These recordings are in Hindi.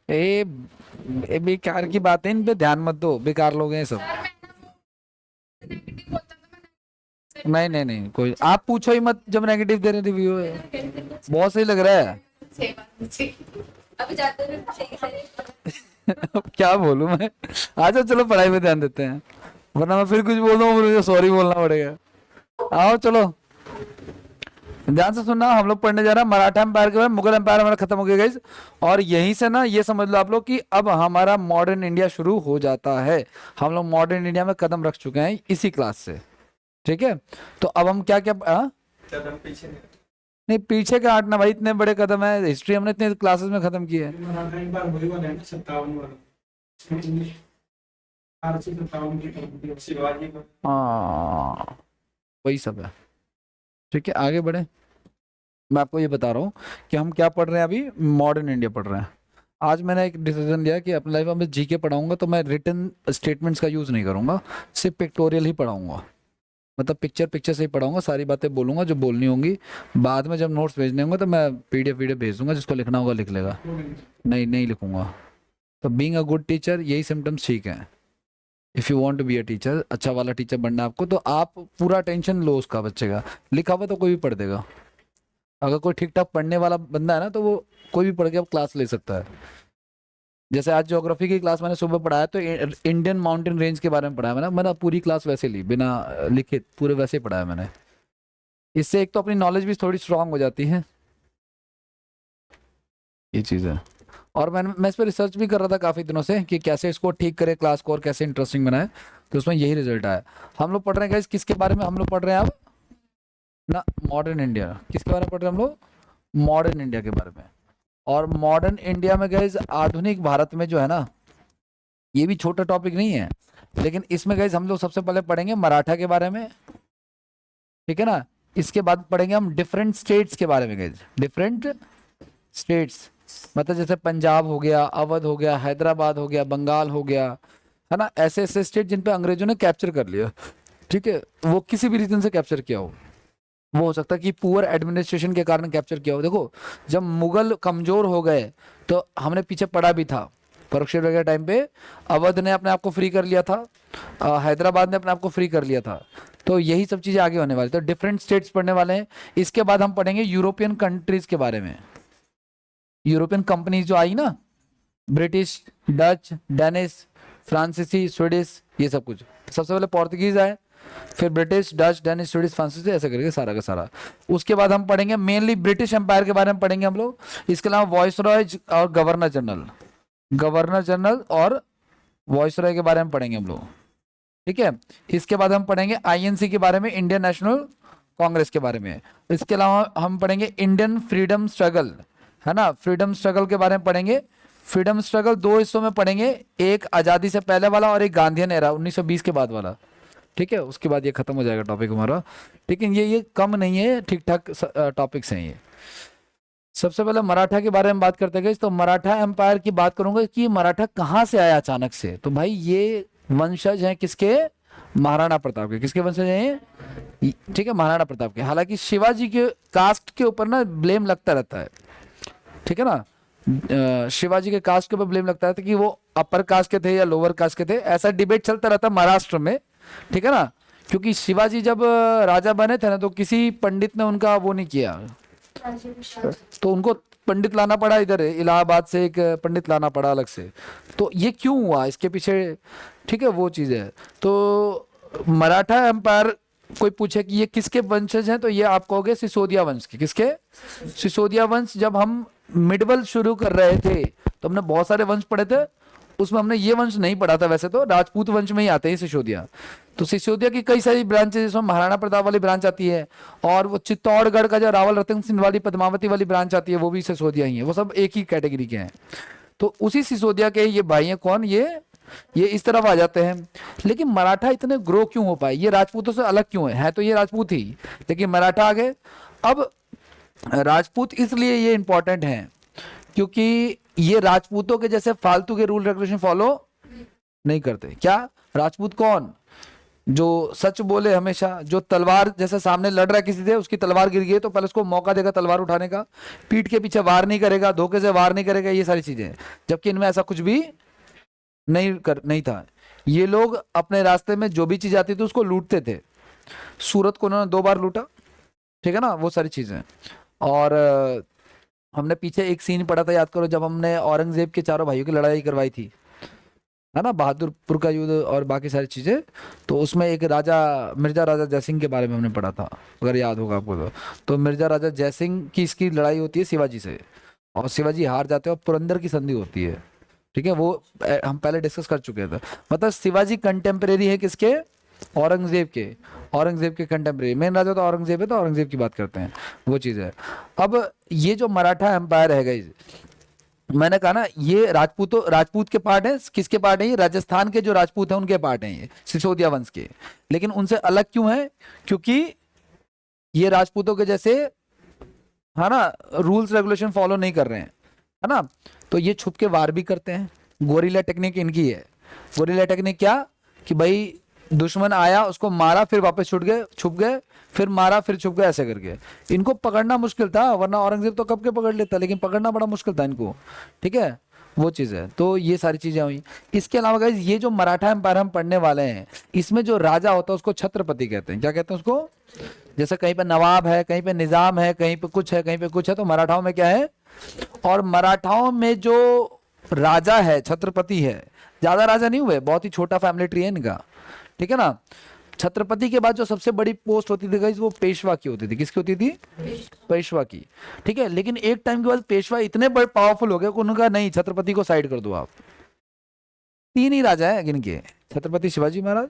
ए, ए बेकार की बात है, इन पे ध्यान मत दो, बेकार लोग हैं ये सब। नहीं नहीं नहीं, कोई आप पूछो ही मत जब नेगेटिव दे रहे रिव्यू है। बहुत सही लग रहा है। अभी जाते हैं सही सही। अब क्या बोलूं मैं। आजा चलो पढ़ाई में ध्यान देते हैं, वरना मैं फिर कुछ बोल दूं मुझे सॉरी बोलना पड़ेगा। आओ चलो ध्यान से सुनना, हम लोग पढ़ने जा रहे हैं मराठा एम्पायर के बाद। मुगल एम्पायर हमारा खत्म हो गया गाइस, और यहीं से ना ये समझ लो आप लोग कि अब हमारा मॉडर्न इंडिया शुरू हो जाता है। हम लोग मॉडर्न इंडिया में कदम रख चुके हैं इसी क्लास से, ठीक है। तो अब हम क्या क्या कदम पीछे नहीं पीछे का हटना भाई, इतने बड़े कदम है, हिस्ट्री हमने इतने क्लासेस में खत्म की है। मराठा एक बार वही वाला है ना 57 वाला, इंग्लिश 457 की शिवाजी को। हाँ वही सब है, ठीक है। आगे बढ़े, मैं आपको ये बता रहा हूँ कि हम क्या पढ़ रहे हैं अभी, मॉडर्न इंडिया पढ़ रहे हैं। आज मैंने एक डिसीजन लिया कि अपनी लाइफ में मैं जीके पढ़ाऊंगा तो मैं रिटन स्टेटमेंट्स का यूज़ नहीं करूंगा, सिर्फ पिक्टोरियल ही पढ़ाऊंगा। मतलब पिक्चर से ही पढ़ाऊंगा, सारी बातें बोलूंगा जो बोलनी होंगी। बाद में जब नोट्स भेजने होंगे तो मैं पीडीएफ वीडियो भेज दूंगा, जिसको लिखना होगा लिख लेगा। नहीं नहीं लिखूंगा। तो बीइंग अ गुड टीचर यही सिम्टम्स ठीक हैं। If you want to be a teacher, अच्छा वाला टीचर बनना है आपको, तो आप पूरा टेंशन लो उसका बच्चे का। लिखा हुआ तो कोई भी पढ़ देगा। अगर कोई ठीक ठाक पढ़ने वाला बंदा है ना तो वो कोई भी पढ़ के अब क्लास ले सकता है। जैसे आज ज्योग्राफी की क्लास मैंने सुबह पढ़ाया तो इंडियन माउंटेन रेंज के बारे में पढ़ाया मैंने पूरी क्लास वैसे ली, बिना लिखे पूरे वैसे ही पढ़ाया मैंने। इससे एक तो अपनी नॉलेज भी थोड़ी स्ट्रांग हो जाती है, ये चीज़ है। और मैं इस पर रिसर्च भी कर रहा था काफ़ी दिनों से कि कैसे इसको ठीक करें क्लास को और कैसे इंटरेस्टिंग बनाए, तो उसमें यही रिजल्ट आया। हम लोग पढ़ रहे हैं किसके बारे में, हम लोग पढ़ रहे हैं अब ना मॉडर्न इंडिया। किसके बारे में पढ़ रहे हैं हम लोग, मॉडर्न इंडिया के बारे में। और मॉडर्न इंडिया में गाइज आधुनिक भारत में जो है ना, ये भी छोटा टॉपिक नहीं है, लेकिन इसमें गाइज हम लोग सबसे पहले पढ़ेंगे मराठा के बारे में, ठीक है ना। इसके बाद पढ़ेंगे हम डिफरेंट स्टेट्स के बारे में गाइज, डिफरेंट स्टेट्स मतलब जैसे पंजाब हो गया, अवध हो गया, हैदराबाद हो गया, बंगाल हो गया, है ना। ऐसे ऐसे स्टेट जिन पे अंग्रेजों ने कैप्चर कर लिया, ठीक है। वो किसी भी रीजन से कैप्चर किया हो सकता है कि पुअर एडमिनिस्ट्रेशन के कारण कैप्चर किया हो। देखो जब मुगल कमजोर हो गए तो हमने पीछे पढ़ा भी था, औरंगजेब के टाइम पे अवध ने अपने आप को फ्री कर लिया था, हैदराबाद ने अपने आप को फ्री कर लिया था। तो यही सब चीज़ें आगे होने वाली, तो डिफरेंट स्टेट्स पढ़ने वाले हैं। इसके बाद हम पढ़ेंगे यूरोपियन कंट्रीज के बारे में, यूरोपियन कंपनीज जो आई ना, ब्रिटिश, डच, डेनिश, फ्रांसीसी, स्वीडिश, ये सब कुछ। सबसे पहले पोर्तुगीज आए, फिर ब्रिटिश, डच, डेनिश, स्वीडिश, फ्रांसीसी, ऐसे करके सारा का सारा। उसके बाद हम पढ़ेंगे मेनली ब्रिटिश एम्पायर के बारे में पढ़ेंगे हम लोग। इसके अलावा वॉइस रॉय और गवर्नर जनरल, गवर्नर जनरल और वॉइस रॉय के बारे में पढ़ेंगे हम लोग, ठीक है। इसके बाद हम पढ़ेंगे आईएनसी के बारे में, इंडियन नेशनल कांग्रेस के बारे में। इसके अलावा हम पढ़ेंगे इंडियन फ्रीडम स्ट्रगल, है ना, फ्रीडम स्ट्रगल के बारे में पढ़ेंगे। फ्रीडम स्ट्रगल दो हिस्सों में पढ़ेंगे, एक आज़ादी से पहले वाला और एक गांधीयन एरा 1920 के बाद वाला, ठीक है। उसके बाद ये खत्म हो जाएगा टॉपिक हमारा, लेकिन ये कम नहीं है, ठीक ठाक टॉपिक्स हैं ये। सबसे पहले मराठा के बारे में बात करते गए, तो मराठा एम्पायर की बात करूंगा कि मराठा कहाँ से आया अचानक से। तो भाई ये वंशज हैं किसके, महाराणा प्रताप के। किसके वंशज हैं, ठीक है, महाराणा प्रताप के। हालांकि शिवाजी के कास्ट के ऊपर ना ब्लेम लगता रहता है, ठीक है ना। शिवाजी के कास्ट के ऊपर ब्लेम लगता है कि वो अपर कास्ट के थे या लोअर कास्ट के थे, ऐसा डिबेट चलता रहता है महाराष्ट्र में, ठीक है ना। क्योंकि शिवाजी जब राजा बने थे ना तो किसी पंडित ने उनका वो नहीं किया, तो उनको पंडित लाना पड़ा, इधर इलाहाबाद से एक पंडित लाना पड़ा अलग से। तो ये क्यों हुआ इसके पीछे, ठीक है, वो चीज़ है। तो मराठा एम्पायर कोई पूछे कि ये किसके वंशज हैं, तो ये आप कहोगे सिसोदिया वंश के। किसके, सिसोदिया वंश। जब हम मिडवल शुरू कर रहे थे तो हमने बहुत सारे वंश पढ़े थे, उसमें हमने ये वंश नहीं पढ़ा था। वैसे तो राजपूत वंश में ही आते हैं सिसोदिया। तो सिसोदिया की कई सारी ब्रांचेस, जिसमें महाराणा प्रताप वाली ब्रांच आती है, और वो चित्तौड़गढ़ का जो रावल रतन सिंह वाली पद्मावती वाली ब्रांच आती है, वो भी सिसोदिया ही है। वो सब एक ही कैटेगरी के हैं। तो उसी सिसोदिया के ये भाई हैं कौन, ये इस तरफ आ जाते हैं। लेकिन मराठा इतने ग्रो क्यों हो पाए, ये राजपूतों से अलग क्यों है तो ये राजपूत ही, लेकिन मराठा आ गए। अब राजपूत इसलिए ये इंपॉर्टेंट हैं क्योंकि ये राजपूतों के जैसे फालतू के रूल रेगुलेशन फॉलो नहीं करते। क्या, राजपूत कौन, जो सच बोले हमेशा, जो तलवार जैसे सामने लड़ रहा है किसी से, उसकी तलवार गिर गई है तो पहले उसको मौका देगा तलवार उठाने का, पीठ के पीछे वार नहीं करेगा, धोखे से वार नहीं करेगा, ये सारी चीजें। जबकि इनमें ऐसा कुछ भी नहीं था। ये लोग अपने रास्ते में जो भी चीज आती थी उसको लूटते थे। सूरत को उन्होंने 2 बार लूटा, ठीक है ना, वो सारी चीजें। और हमने पीछे एक सीन पढ़ा था, याद करो, जब हमने औरंगजेब के चारों भाइयों की लड़ाई करवाई थी, है ना, बहादुरपुर का युद्ध और बाकी सारी चीजें। तो उसमें एक राजा, मिर्जा राजा जयसिंह के बारे में हमने पढ़ा था, अगर याद होगा आपको तो मिर्जा राजा जयसिंह की इसकी लड़ाई होती है शिवाजी से, और शिवाजी हार जाते हैं और पुरंदर की संधि होती है, ठीक है। वो हम पहले डिस्कस कर चुके थे। मतलब शिवाजी कंटेम्परेरी है किसके? औरंगजेब के। औरंगजेब के कंटेम्परेरी, मेन राजा तो औरंगजेब है, तो औरंगजेब की बात करते हैं, वो चीज है। अब ये जो मराठा एम्पायर है गाइस, मैंने कहा ना, ये राजपूत के पार्ट है। किसके पार्ट है ये? राजस्थान के जो राजपूत हैं उनके पार्ट हैं ये, सिसोदिया वंश के। लेकिन उनसे अलग क्यों है? क्योंकि ये राजपूतों के जैसे, है ना, रूल्स रेगुलेशन फॉलो नहीं कर रहे हैं, है ना। तो ये छुप के वार भी करते हैं। गोरिल्ला टेक्निक इनकी है। गोरिल्ला टेक्निक क्या? कि भाई दुश्मन आया, उसको मारा, फिर वापस छुप गए, फिर मारा, फिर छुप गए, ऐसे करके। इनको पकड़ना मुश्किल था, वरना औरंगजेब तो कब के पकड़ लेता, लेकिन पकड़ना बड़ा मुश्किल था इनको, ठीक है, वो चीज़ है। तो ये सारी चीज़ें हुई। इसके अलावा गाइस, ये जो मराठा एम्पायर हम पढ़ने वाले हैं, इसमें जो राजा होता है उसको छत्रपति कहते हैं। क्या कहते हैं उसको? जैसे कहीं पे नवाब है, कहीं पे निजाम है, कहीं पे कुछ है, कहीं पे कुछ है, तो मराठाओं में क्या है? और मराठाओं में जो राजा है, छत्रपति है। ज्यादा राजा नहीं हुए, बहुत ही छोटा फैमिली ट्री है इनका, ठीक है ना। छत्रपति के बाद जो सबसे बड़ी पोस्ट होती थी गाइस, वो पेशवा की होती थी। किसकी होती थी? पेशवा की, ठीक है। लेकिन एक टाइम के बाद पेशवा इतने बड़े पावरफुल हो गए कि उन्होंने कहा नहीं, छत्रपति को साइड कर दो आप। 3 ही राजा है इनके, छत्रपति शिवाजी महाराज,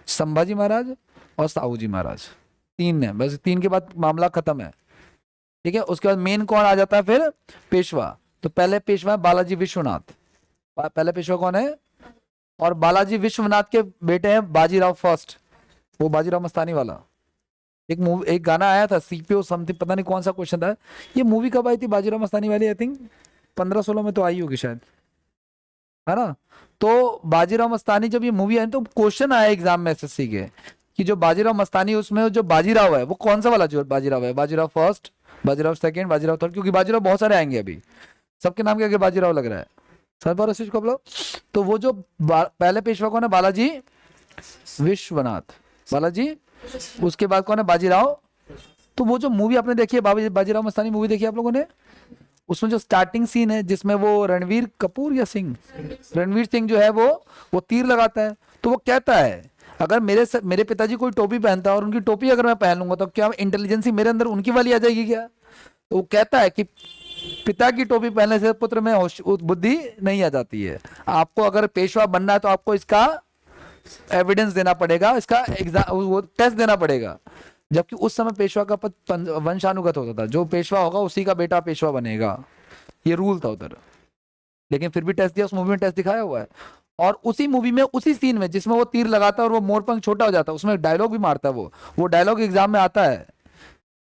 संभाजी महाराज और साहूजी महाराज। 3 है बस, 3 के बाद मामला खत्म है, ठीक है। उसके बाद मेन कौन आ जाता है फिर? पेशवा। तो पहले पेशवा है बालाजी विश्वनाथ। पहले पेशवा कौन है? और बालाजी विश्वनाथ के बेटे हैं बाजीराव फर्स्ट, वो बाजीराव मस्तानी वाला। एक गाना आया था, सीपीओ समथिंग, पता नहीं कौन सा क्वेश्चन था। ये मूवी कब आई थी बाजीराव मस्तानी वाली? आई थिंक 15-16 में तो आई होगी शायद, है ना। तो बाजीराव मस्तानी जब ये मूवी आई तो क्वेश्चन आया एग्जाम में एसएससी के, कि जो बाजीराव मस्तानी, उसमें जो बाजीराव है वो कौन सा वाला जो बाजीराव है? Bajirao first, Bajirao second, Bajirao third, क्योंकि बाजीराव बहुत सारे आएंगे अभी, सबके नाम के आगे बाजीराव लग रहा है। सर बार को लोग, तो वो जो पहले पेशवा कौन है? बालाजी विश्वनाथ, बालाजी। उसके बाद कौन है? बाजीराव। तो वो जो मूवी आपने देखी है बाजीराव मस्तानी मूवी देखी है आप लोगों ने? उसमें जो स्टार्टिंग सीन है जिसमें वो रणवीर कपूर या सिंह, रणवीर सिंह जो है वो तीर लगाता है। तो वो कहता है, अगर मेरे पिताजी कोई टोपी पहनता है और उनकी टोपी अगर मैं पहन लूंगा तो क्या इंटेलिजेंसी मेरे अंदर उनकी वाली आ जाएगी क्या? तो वो कहता है कि पिता की टोपी पहनने से पुत्र में बुद्धि नहीं आ जाती है। आपको अगर पेशवा बनना है तो आपको इसका एविडेंस देना पड़ेगा, इसका एग्जाम, वो टेस्ट देना पड़ेगा। जबकि उस समय पेशवा का पद वंशानुगत होता था, जो पेशवा होगा उसी का बेटा पेशवा बनेगा, ये रूल था उधर। लेकिन फिर भी टेस्ट दिया, उस मूवी में टेस्ट दिखाया हुआ है। और उसी मूवी में, उसी सीन में जिसमें वो तीर लगाता है और वो मोरपंख छोटा हो जाता है, उसमें डायलॉग भी मारता है वो डायलॉग एग्जाम में आता है।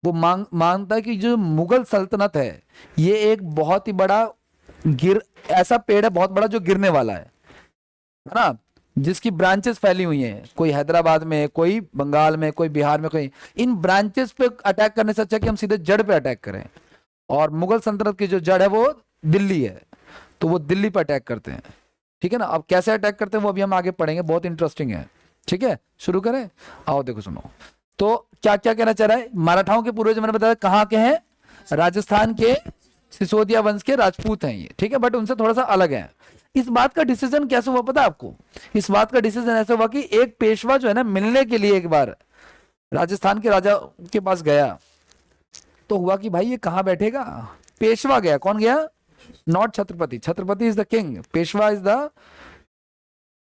वो मानता है कि जो मुगल सल्तनत है ये एक बहुत ही बड़ा ऐसा पेड़ है, बहुत बड़ा, जो गिरने वाला है ना, जिसकी ब्रांचेस फैली हुई हैं, कोई हैदराबाद में, कोई बंगाल में, कोई बिहार में, कोई। इन ब्रांचेस पे अटैक करने से अच्छा कि हम सीधे जड़ पे अटैक करें। और मुगल सल्तनत की जो जड़ है वो दिल्ली है, तो वो दिल्ली पे अटैक करते हैं, ठीक है ना। अब कैसे अटैक करते हैं वो अभी हम आगे पढ़ेंगे, बहुत इंटरेस्टिंग है, ठीक है। शुरू करें, आओ देखो सुनो। तो क्या क्या कहना चाह रहा है? मराठाओं के पूर्वज मैंने बताया कहाँ के हैं? राजस्थान के सिसोदिया वंश के राजपूत हैं ये, ठीक है, बट उनसे थोड़ा सा अलग है। इस बात का डिसीजन कैसे हुआ पता है आपको? इस बात का डिसीजन ऐसा हुआ कि एक पेशवा जो है ना, मिलने के लिए एक बार राजस्थान के राजा के पास गया, तो हुआ कि भाई ये कहाँ बैठेगा? पेशवा गया। कौन गया? Not Chhatrapati, Chhatrapati is the king, Peshwa is the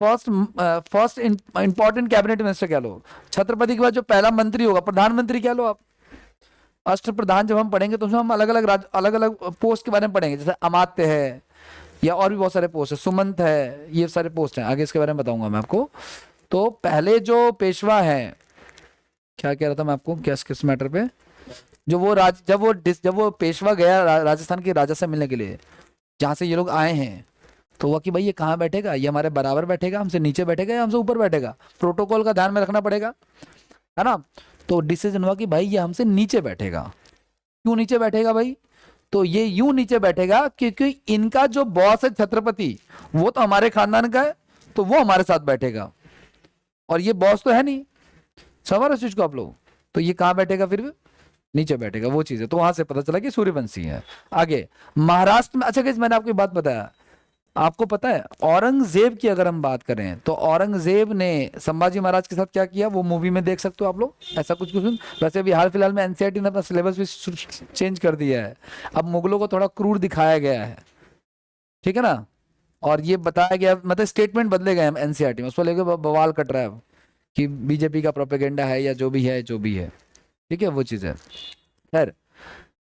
first important cabinet minister कह लो। छत्रपति के बाद जो पहला मंत्री होगा, प्रधानमंत्री कह लो आप। अष्ट प्रधान जब हम पढ़ेंगे तो उसमें हम अलग अलग पोस्ट के बारे में पढ़ेंगे, जैसे अमात्य है या और भी बहुत सारे पोस्ट है, सुमंत है, ये सारे पोस्ट हैं, आगे इसके बारे में बताऊंगा मैं आपको। तो पहले जो पेशवा है, क्या कह रहा था मैं आपको, किस मैटर पे, जब वो पेशवा गया राजस्थान के राजा से मिलने के लिए, जहां से ये लोग आए हैं, तो हुआ कि भाई ये कहाँ बैठेगा, ये हमारे बराबर बैठेगा, हमसे नीचे बैठेगा या हमसे ऊपर बैठेगा, प्रोटोकॉल का ध्यान में रखना पड़ेगा, है ना। तो डिसीजन हुआ कि भाई ये हमसे नीचे बैठेगा। क्यों नीचे बैठेगा भाई, तो ये यूं नीचे बैठेगा क्योंकि इनका जो बॉस है छत्रपति, वो तो हमारे खानदान का है, तो वो हमारे साथ बैठेगा, और ये बॉस तो है नहीं, समझ रहे चीज को आप लोग। तो ये कहाँ बैठेगा, फिर नीचे बैठेगा, वो चीज है। तो वहां से पता चला कि सूर्यवंशी है। आगे महाराष्ट्र में, अच्छा गाइस मैंने आपको एक बात बताया, आपको पता है औरंगजेब की अगर हम बात करें तो औरंगजेब ने संभाजी महाराज के साथ क्या किया, वो मूवी में देख सकते हो आप लोग, ऐसा कुछ कुछ। वैसे अभी हाल फिलहाल में एनसीईआरटी ने अपना सिलेबस भी चेंज कर दिया है, अब मुगलों को थोड़ा क्रूर दिखाया गया है, ठीक है ना। और ये बताया गया, मतलब स्टेटमेंट बदले गए हैं एनसीईआरटी में, उसको लेकर बवाल कट रहा है अब कि बीजेपी का प्रोपेगेंडा है या जो भी है, जो भी है, ठीक है, वो चीज है। खैर,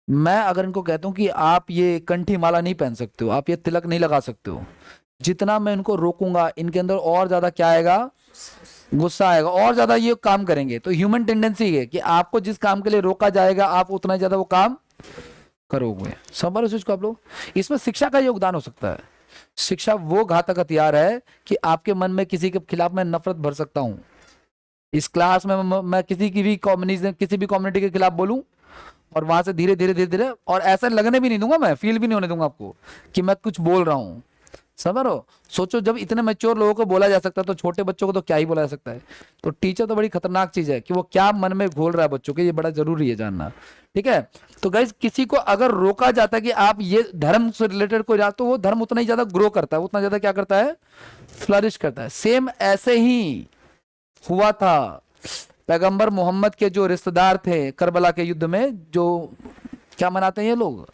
मैं अगर इनको कहता हूँ कि आप ये कंठी माला नहीं पहन सकते हो, आप ये तिलक नहीं लगा सकते हो, जितना मैं इनको रोकूंगा इनके अंदर और ज्यादा क्या आएगा, गुस्सा आएगा, और ज्यादा ये काम करेंगे। तो ह्यूमन टेंडेंसी है कि आपको जिस काम के लिए रोका जाएगा आप उतना ज्यादा वो काम करोगे। समझ रहे हो आप लोग। इसमें शिक्षा का योगदान हो सकता है। शिक्षा वो घातक हथियार है कि आपके मन में किसी के खिलाफ मैं नफरत भर सकता हूं। इस क्लास में मैं किसी की भी कम्युनिज्म, किसी भी कम्युनिटी के खिलाफ बोलूं, और वहां से धीरे धीरे धीरे धीरे, और ऐसा लगने भी नहीं दूंगा, मैं फील भी नहीं होने दूंगा आपको कि मैं कुछ बोल रहा हूं। समझ रहे हो। सोचो जब इतने मैच्योर लोगों को बोला जा सकता है तो छोटे बच्चों को तो क्या ही बोला जा सकता है। तो टीचर तो बड़ी खतरनाक चीज है कि वो क्या मन में घोल रहा है बच्चों के, ये बड़ा जरूरी है जानना, ठीक है। तो गाइस किसी को अगर रोका जाता है कि आप ये धर्म से रिलेटेड कोई तो वो धर्म उतना ही ज्यादा ग्रो करता है, उतना ज्यादा क्या करता है, फ्लरिश करता है। सेम ऐसे ही हुआ था पैगंबर मोहम्मद के जो रिश्तेदार थे करबला के युद्ध में, जो क्या मनाते हैं ये लोग,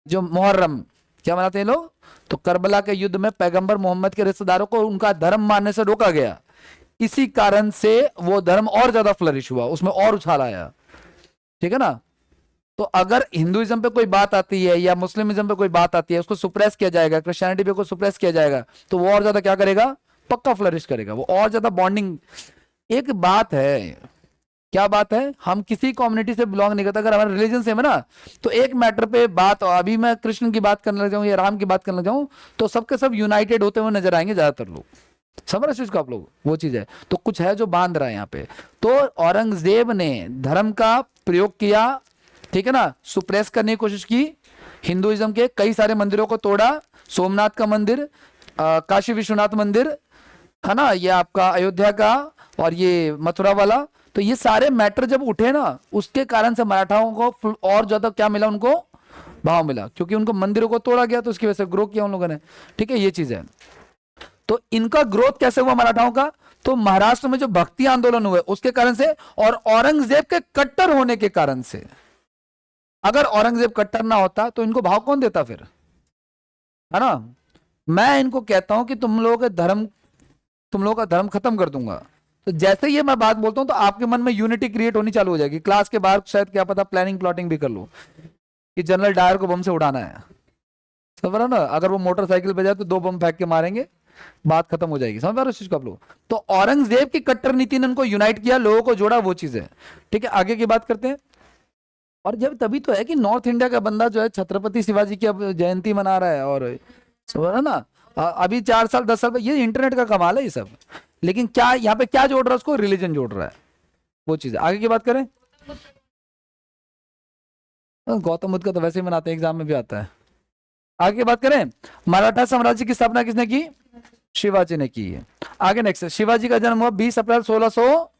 जो मुहर्रम क्या मनाते हैं लोग। तो करबला के युद्ध में पैगंबर मोहम्मद के रिश्तेदारों को उनका धर्म मानने से रोका गया, इसी कारण से वो धर्म और ज्यादा फ्लरिश हुआ, उसमें और उछाल आया, ठीक है ना। तो अगर हिंदुइज्म पे कोई बात आती है या मुस्लिमिज्म पे कोई बात आती है, उसको सुप्रेस किया जाएगा, क्रिश्चियनिटी पे को सुप्रेस किया जाएगा, तो वो और ज्यादा क्या करेगा, पक्का फ्लरिश करेगा, वो और ज्यादा बॉन्डिंग। एक बात है, क्या बात है, हम किसी कम्युनिटी से बिलोंग नहीं करते, अगर हमारे रिलीजन से है ना, तो एक मैटर पे बात, अभी मैं कृष्ण की बात करने लग जाऊं या राम की बात करने लग जाऊं, तो सबके सब यूनाइटेड होते हुए नजर आएंगे ज्यादातर लोग। समझ रहे इसको आप लोग, वो चीज है। तो कुछ है जो बांध रहा है यहाँ पे। तो औरंगजेब ने धर्म का प्रयोग किया, ठीक है ना, सुप्रेस करने की कोशिश की, हिंदुइज्म के कई सारे मंदिरों को तोड़ा, सोमनाथ का मंदिर, काशी विश्वनाथ मंदिर, है ना, ये आपका अयोध्या का, और ये मथुरा वाला। तो ये सारे मैटर जब उठे ना, उसके कारण से मराठाओं को और ज्यादा क्या मिला, उनको भाव मिला, क्योंकि उनको मंदिरों को तोड़ा गया, तो उसकी वजह से ग्रो किया उन लोगों ने, ठीक है, ये चीज है। तो इनका ग्रोथ कैसे हुआ मराठाओं का, तो महाराष्ट्र में जो भक्ति आंदोलन हुए उसके कारण से, और औरंगजेब के कट्टर होने के कारण से। अगर औरंगजेब कट्टर ना होता तो इनको भाव कौन देता फिर, है ना। मैं इनको कहता हूं कि तुम लोगों का धर्म खत्म कर दूंगा। तो जैसे ये मैं बात बोलता हूं तो आपके मन में यूनिटी क्रिएट होनी चालू हो जाएगी। क्लास के बाहर शायद क्या पता प्लानिंग प्लॉटिंग भी कर लो कि जनरल डायर को बम से उड़ाना है, समझ रहा ना। अगर वो मोटरसाइकिल पे जाए तो 2 बम फेंक के मारेंगे, बात खत्म हो जाएगी। समझ रहे हो इस चीज को आप लोग। तो औरंगजेब की कट्टर नीति ने उनको यूनाइट किया, लोगों को जोड़ा, वो चीज है, ठीक है। आगे की बात करते हैं। और जब तभी तो है कि नॉर्थ इंडिया का बंदा जो है छत्रपति शिवाजी की अब जयंती मना रहा है, और समझ रहा ना, अभी 4 साल 10 साल, ये इंटरनेट का कमाल है ये सब। लेकिन क्या यहाँ पे क्या जोड़ रहा है उसको, रिलीजन जोड़ रहा है, वो चीज है। आगे की बात करें, गौतम बुद्ध का तो वैसे ही मनाते हैं, एग्जाम में भी आता है। आगे की बात करें, मराठा साम्राज्य की स्थापना किसने की, शिवाजी ने की है। आगे नेक्स्ट, शिवाजी का जन्म हुआ 20 अप्रैल 1600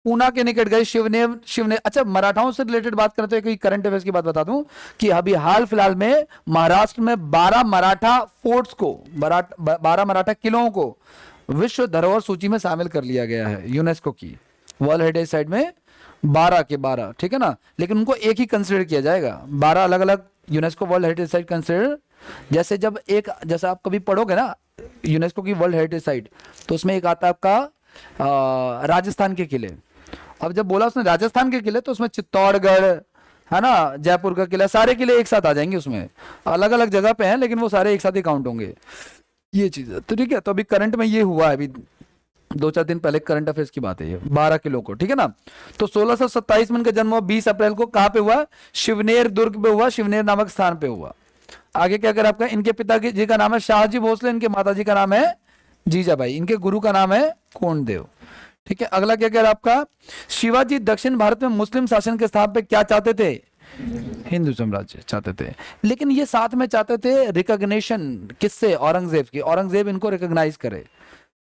पूना के निकट गए शिवने। अच्छा, मराठाओं से रिलेटेड बात करें तो एक करंट अफेयर्स की बात बता दूं कि अभी हाल फिलहाल में महाराष्ट्र में 12 मराठा फोर्ट्स को, 12 मराठा किलों को विश्व धरोहर सूची में शामिल कर लिया गया है यूनेस्को की वर्ल्ड हेरिटेज साइट में। 12 के 12, ठीक है ना, लेकिन उनको एक ही कंसिडर किया जाएगा। 12 अलग अलग UNESCO world heritage site consider. जैसे आप कभी पढ़ोगे ना यूनेस्को की वर्ल्ड हेरिटेज साइट, तो उसमें एक आता है आपका राजस्थान के किले। अब जब बोला उसने राजस्थान के किले, तो उसमें चित्तौड़गढ़, है ना, जयपुर का किला, सारे किले एक साथ आ जाएंगे उसमें। अलग अलग जगह पे हैं लेकिन वो सारे एक साथ ही काउंट होंगे, ये चीज है। तो ठीक है, तो अभी करंट में ये हुआ है, अभी 2-4 दिन पहले करंट अफेयर्स की बात है ये, 12 किलो को, ठीक है ना। तो 1627 में इनका जन्म हुआ 20 अप्रैल को। कहां पे हुआ, शिवनेर दुर्ग पे हुआ, शिवनेर नामक स्थान पे हुआ। आगे क्या करें आपका, इनके पिता जी का नाम है शाहजी भोसले, इनके माता जी का नाम है जीजाबाई, इनके गुरु का नाम है कोंडदेव। ठीक है, अगला क्या कह रहा है आपका, शिवाजी दक्षिण भारत में मुस्लिम शासन के स्थापना क्या चाहते थे, हिंदू साम्राज्य चाहते थे, लेकिन ये साथ में चाहते थे रिकॉग्निशन किससे, औरंगजेब की, औरंगजेब इनको रिकॉग्नाइज करे,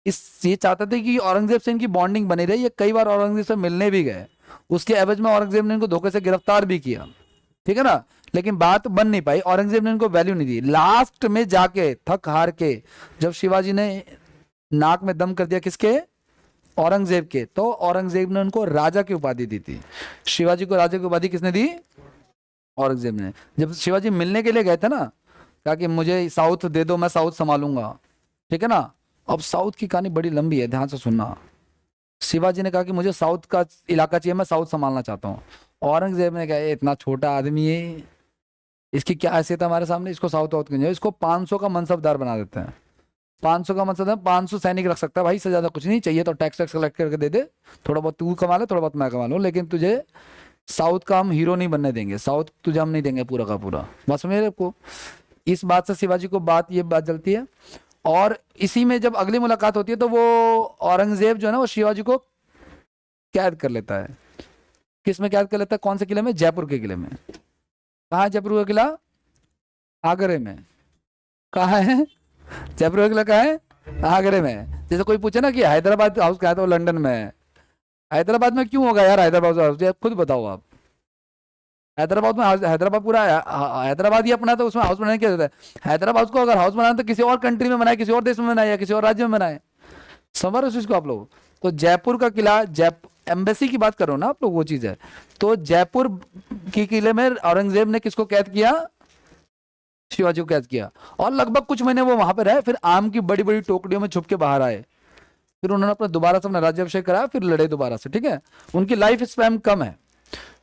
इस ये चाहते थे कि औरंगजेब से इनकी बॉन्डिंग बनी रही। ये कई बार औरंगजेब से मिलने भी गए, उसके एवज में औरंगजेब ने इनको धोखे से गिरफ्तार भी किया, ठीक है ना, लेकिन बात बन नहीं पाई, औरंगजेब ने इनको वैल्यू नहीं दी। लास्ट में जाके थक हार के जब शिवाजी ने नाक में दम कर दिया किसके, औरंगजेब के, तो औरंगजेब ने उनको राजा की उपाधि दी थी। शिवाजी को राजा की उपाधि किसने दी, औरंगजेब ने। जब शिवाजी मिलने के लिए गए थे ना, कहा कि मुझे साउथ दे दो, मैं साउथ संभालूंगा, ठीक है ना। अब साउथ की कहानी बड़ी लंबी है, ध्यान से सुनना। शिवाजी ने कहा कि मुझे साउथ का इलाका चाहिए, मैं साउथ संभालना चाहता हूँ। औरंगजेब ने कहा ये इतना छोटा आदमी है, इसकी क्या हैसियत है हमारे सामने, इसको साउथ आउथ क्यों, इसको 500 का मनसबदार बना देते हैं। 500 का मनसबदार, 500 सैनिक रख सकता है भाई, से ज्यादा कुछ नहीं चाहिए, तो टैक्स टैक्स कलेक्ट करके दे दे, थोड़ा बहुत तू कमा ले, थोड़ा बहुत मैं कमा लूँ, लेकिन तुझे साउथ का हम हीरो नहीं बनने देंगे, साउथ तुझे हम नहीं देंगे पूरा का पूरा। बस मेरे को इस बात से शिवाजी को ये बात जलती है। और इसी में जब अगली मुलाकात होती है तो वो औरंगजेब जो है ना, वो शिवाजी को कैद कर लेता है। किस में कैद कर लेता है, कौन से किले में, जयपुर के किले में। कहाँ है जयपुर का किला, आगरे में। कहाँ है जयपुर का किला, कहाँ है, आगरे में। जैसे कोई पूछे ना कि हैदराबाद हाउस कहाँ है, तो लंदन में है। हैदराबाद में क्यों होगा यार हैदराबाद हाउस, खुद बताओ आप। हैदराबाद में हैदराबाद पूरा हैदराबाद ही अपना, तो उसमें हाउस बनाने क्या होता है। हैदराबाद को अगर हाउस बनाना तो किसी और कंट्री में बनाए, किसी और देश में बनाए, या किसी और राज्य में बनाए, समझ रहे हो इसको आप लोग। तो जयपुर का किला, एम्बेसी की बात करो ना आप लोग, वो चीज है। तो जयपुर के किले में औरंगजेब ने किसको कैद किया, शिवाजी को कैद किया। और लगभग कुछ महीने वो वहां पे रहे, फिर आम की बड़ी बड़ी टोकरियों में छुप के बाहर आए, फिर उन्होंने अपना दोबारा से अपना राज्याभिषेक कराया, फिर लड़े दोबारा से, ठीक है। उनकी लाइफ स्पैन कम है।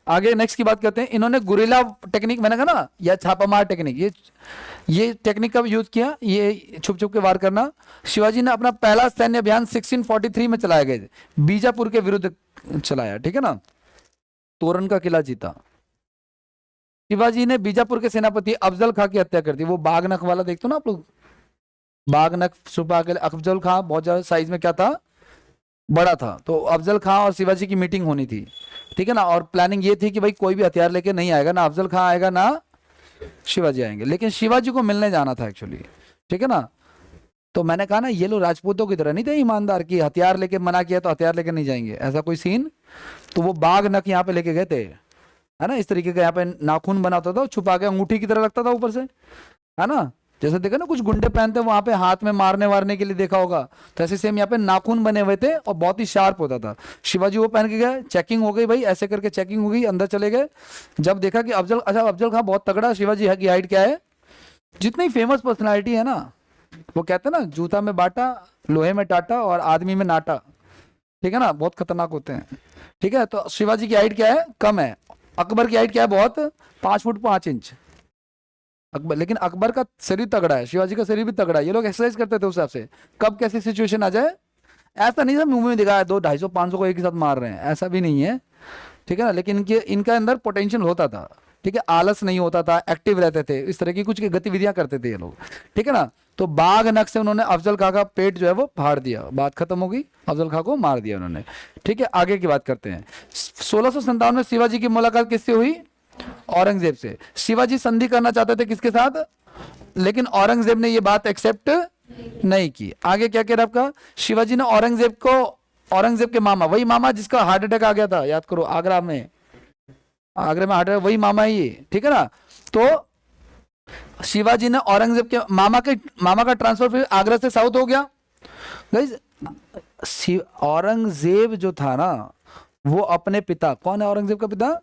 आगे नेक्स्ट की बात करते हैं। इन्होंने गुरिल्ला टेक्निक, मैंने कहा ना, या छापामार टेक्निक, ये टेक्निक का यूज किया, ये छुप छुप के वार करना। शिवाजी ने अपना पहला सैन्य अभियान 1643 में चलाया गया, बीजापुर के विरुद्ध चलाया, ठीक है ना। तोरण का किला जीता। शिवाजी ने बीजापुर के सेनापति अफजल खां की हत्या कर दी। वो बाघनख वाला देखते हो ना आप लोग, बाघनख छुपा के। अफजल खां बहुत ज्यादा साइज में क्या था, बड़ा था। तो अफजल खां और शिवाजी की मीटिंग होनी थी, ठीक है ना। और प्लानिंग ये थी कि भाई कोई भी हथियार लेके नहीं आएगा, ना अफजल खां आएगा ना शिवाजी आएंगे, लेकिन शिवाजी को मिलने जाना था एक्चुअली, ठीक है ना। तो मैंने कहा ना, ये लोग राजपूतों की तरह नहीं थे ईमानदार की, हथियार लेके मना किया तो हथियार लेके नहीं जाएंगे, ऐसा कोई सीन। तो वो बाघ नख यहाँ पे लेके गए थे, है ना, इस तरीके का यहाँ पे नाखून बना होता था, छुपा के अंगूठी की तरह लगता था ऊपर से, है ना। जैसे देखा ना कुछ गुंडे पहनते वहां पे हाथ में मारने वारने के लिए देखा होगा, तो ऐसे सेम यहाँ पे नाखून बने हुए थे और बहुत ही शार्प होता था। शिवाजी वो पहन के गए, चेकिंग हो गई भाई, ऐसे करके चेकिंग हो गई, अंदर चले गए। जब देखा कि अफजल खां बहुत तगड़ा, शिवाजी की हाइट क्या है, जितनी फेमस पर्सनैलिटी है ना, वो कहते हैं ना, जूता में बाटा, लोहे में टाटा और आदमी में नाटा, ठीक है ना, बहुत खतरनाक होते हैं, ठीक है। तो शिवाजी की हाइट क्या है, कम है। अकबर की हाइट क्या है, बहुत, 5 फुट 5 इंच अकबर। लेकिन अकबर का शरीर तगड़ा है, शिवाजी का शरीर भी तगड़ा है। ये लोग एक्सरसाइज करते थे उस हिसाब से, कब कैसी सिचुएशन आ जाए। ऐसा नहीं था मूवी में दिखाया 200, 250, 500 को एक ही साथ मार रहे हैं, ऐसा भी नहीं है, ठीक है ना। लेकिन इनका अंदर पोटेंशियल होता था, ठीक है, आलस नहीं होता था, एक्टिव रहते थे, इस तरह की कुछ गतिविधियां करते थे ये लोग, ठीक है ना। तो बाघ नख से उन्होंने अफजल खां का पेट जो है वो फाड़ दिया, बात खत्म हो गई, अफजल खां को मार दिया उन्होंने, ठीक है। आगे की बात करते हैं। 1657 में शिवाजी की मुलाकात किससे हुई, औरंगजेब से। शिवाजी संधि करना चाहते थे किसके साथ, लेकिन औरंगजेब ने ये बात एक्सेप्ट नहीं की। आगे क्या कह रहा आपका, शिवाजी ने औरंगजेब के मामा, वही मामा जिसका हार्ट अटैक आ गया था, याद करो, आगरा में हार्ट अटैक, वही मामा ही, ठीक है ना। तो शिवाजी ने औरंगजेब के मामा का ट्रांसफर फिर आगरा से साउथ हो गया। औरंगजेब जो था ना, वो अपने पिता, कौन है औरंगजेब का पिता,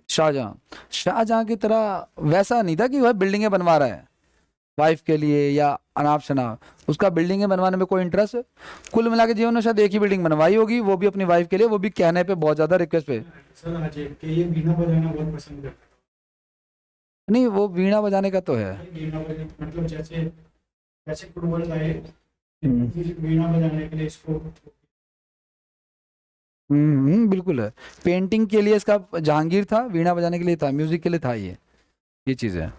शाहजहां की तरह वैसा नहीं था कि वह बिल्डिंगें बनवा रहा है वाइफ के लिए या अनाप शनाप, उसका बिल्डिंगें बनवाने में कोई इंटरेस्ट। कुल मिला के जीवन में शायद एक ही बिल्डिंग बनवाई होगी, वो भी अपनी वाइफ के लिए, वो भी कहने पे, बहुत ज्यादा रिक्वेस्ट पे। सर अजय के ये बीना बजाना बहुत पसंद करता नहीं, वो वीणा बजाने का तो है, है। बीना बजाना मतलब जैसे जैसे फुटबॉल का है, बीना बजाने के लिए इसको। बिल्कुल है। पेंटिंग के लिए इसका जहांगीर था, वीणा बजाने के लिए था, म्यूजिक के लिए था ये, ये चीज़ है।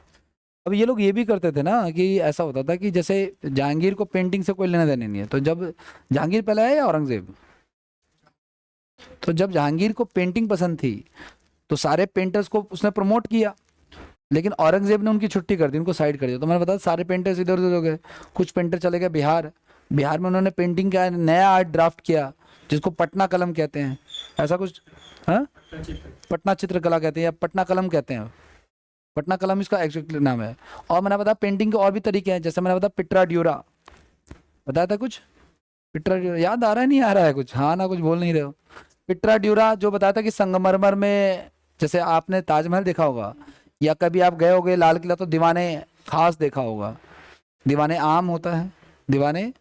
अब ये लोग ये भी करते थे ना कि ऐसा होता था कि जैसे जहांगीर को पेंटिंग से कोई लेना देना नहीं है, तो जब जहांगीर पहले आया या औरंगजेब, तो जब जहांगीर को पेंटिंग पसंद थी तो सारे पेंटर्स को उसने प्रमोट किया, लेकिन औरंगजेब ने उनकी छुट्टी कर दी, उनको साइड कर दिया। तो मैंने बताया सारे पेंटर्स इधर उधर हो गए। कुछ पेंटर चले गए बिहार, बिहार में उन्होंने पेंटिंग का नया आर्ट ड्राफ्ट किया जिसको पटना कलम कहते हैं, ऐसा कुछ। हाँ, पटना चित्रकला कहते हैं या पटना कलम कहते हैं, पटना कलम इसका एक्चुअली नाम है। और मैंने बताया पेंटिंग के और भी तरीके हैं, जैसे मैंने बताया पिट्रा ड्यूरा, बताया था कुछ। पिट्रा ड्यूरा याद आ रहा है, नहीं आ रहा है कुछ? हाँ ना, कुछ बोल नहीं रहे हो। पिट्रा ड्यूरा जो बताया था कि संगमरमर में, जैसे आपने ताजमहल देखा होगा या कभी आप गए होगे लाल किला तो दीवाने खास देखा होगा। दीवाने आम होता है, दीवाने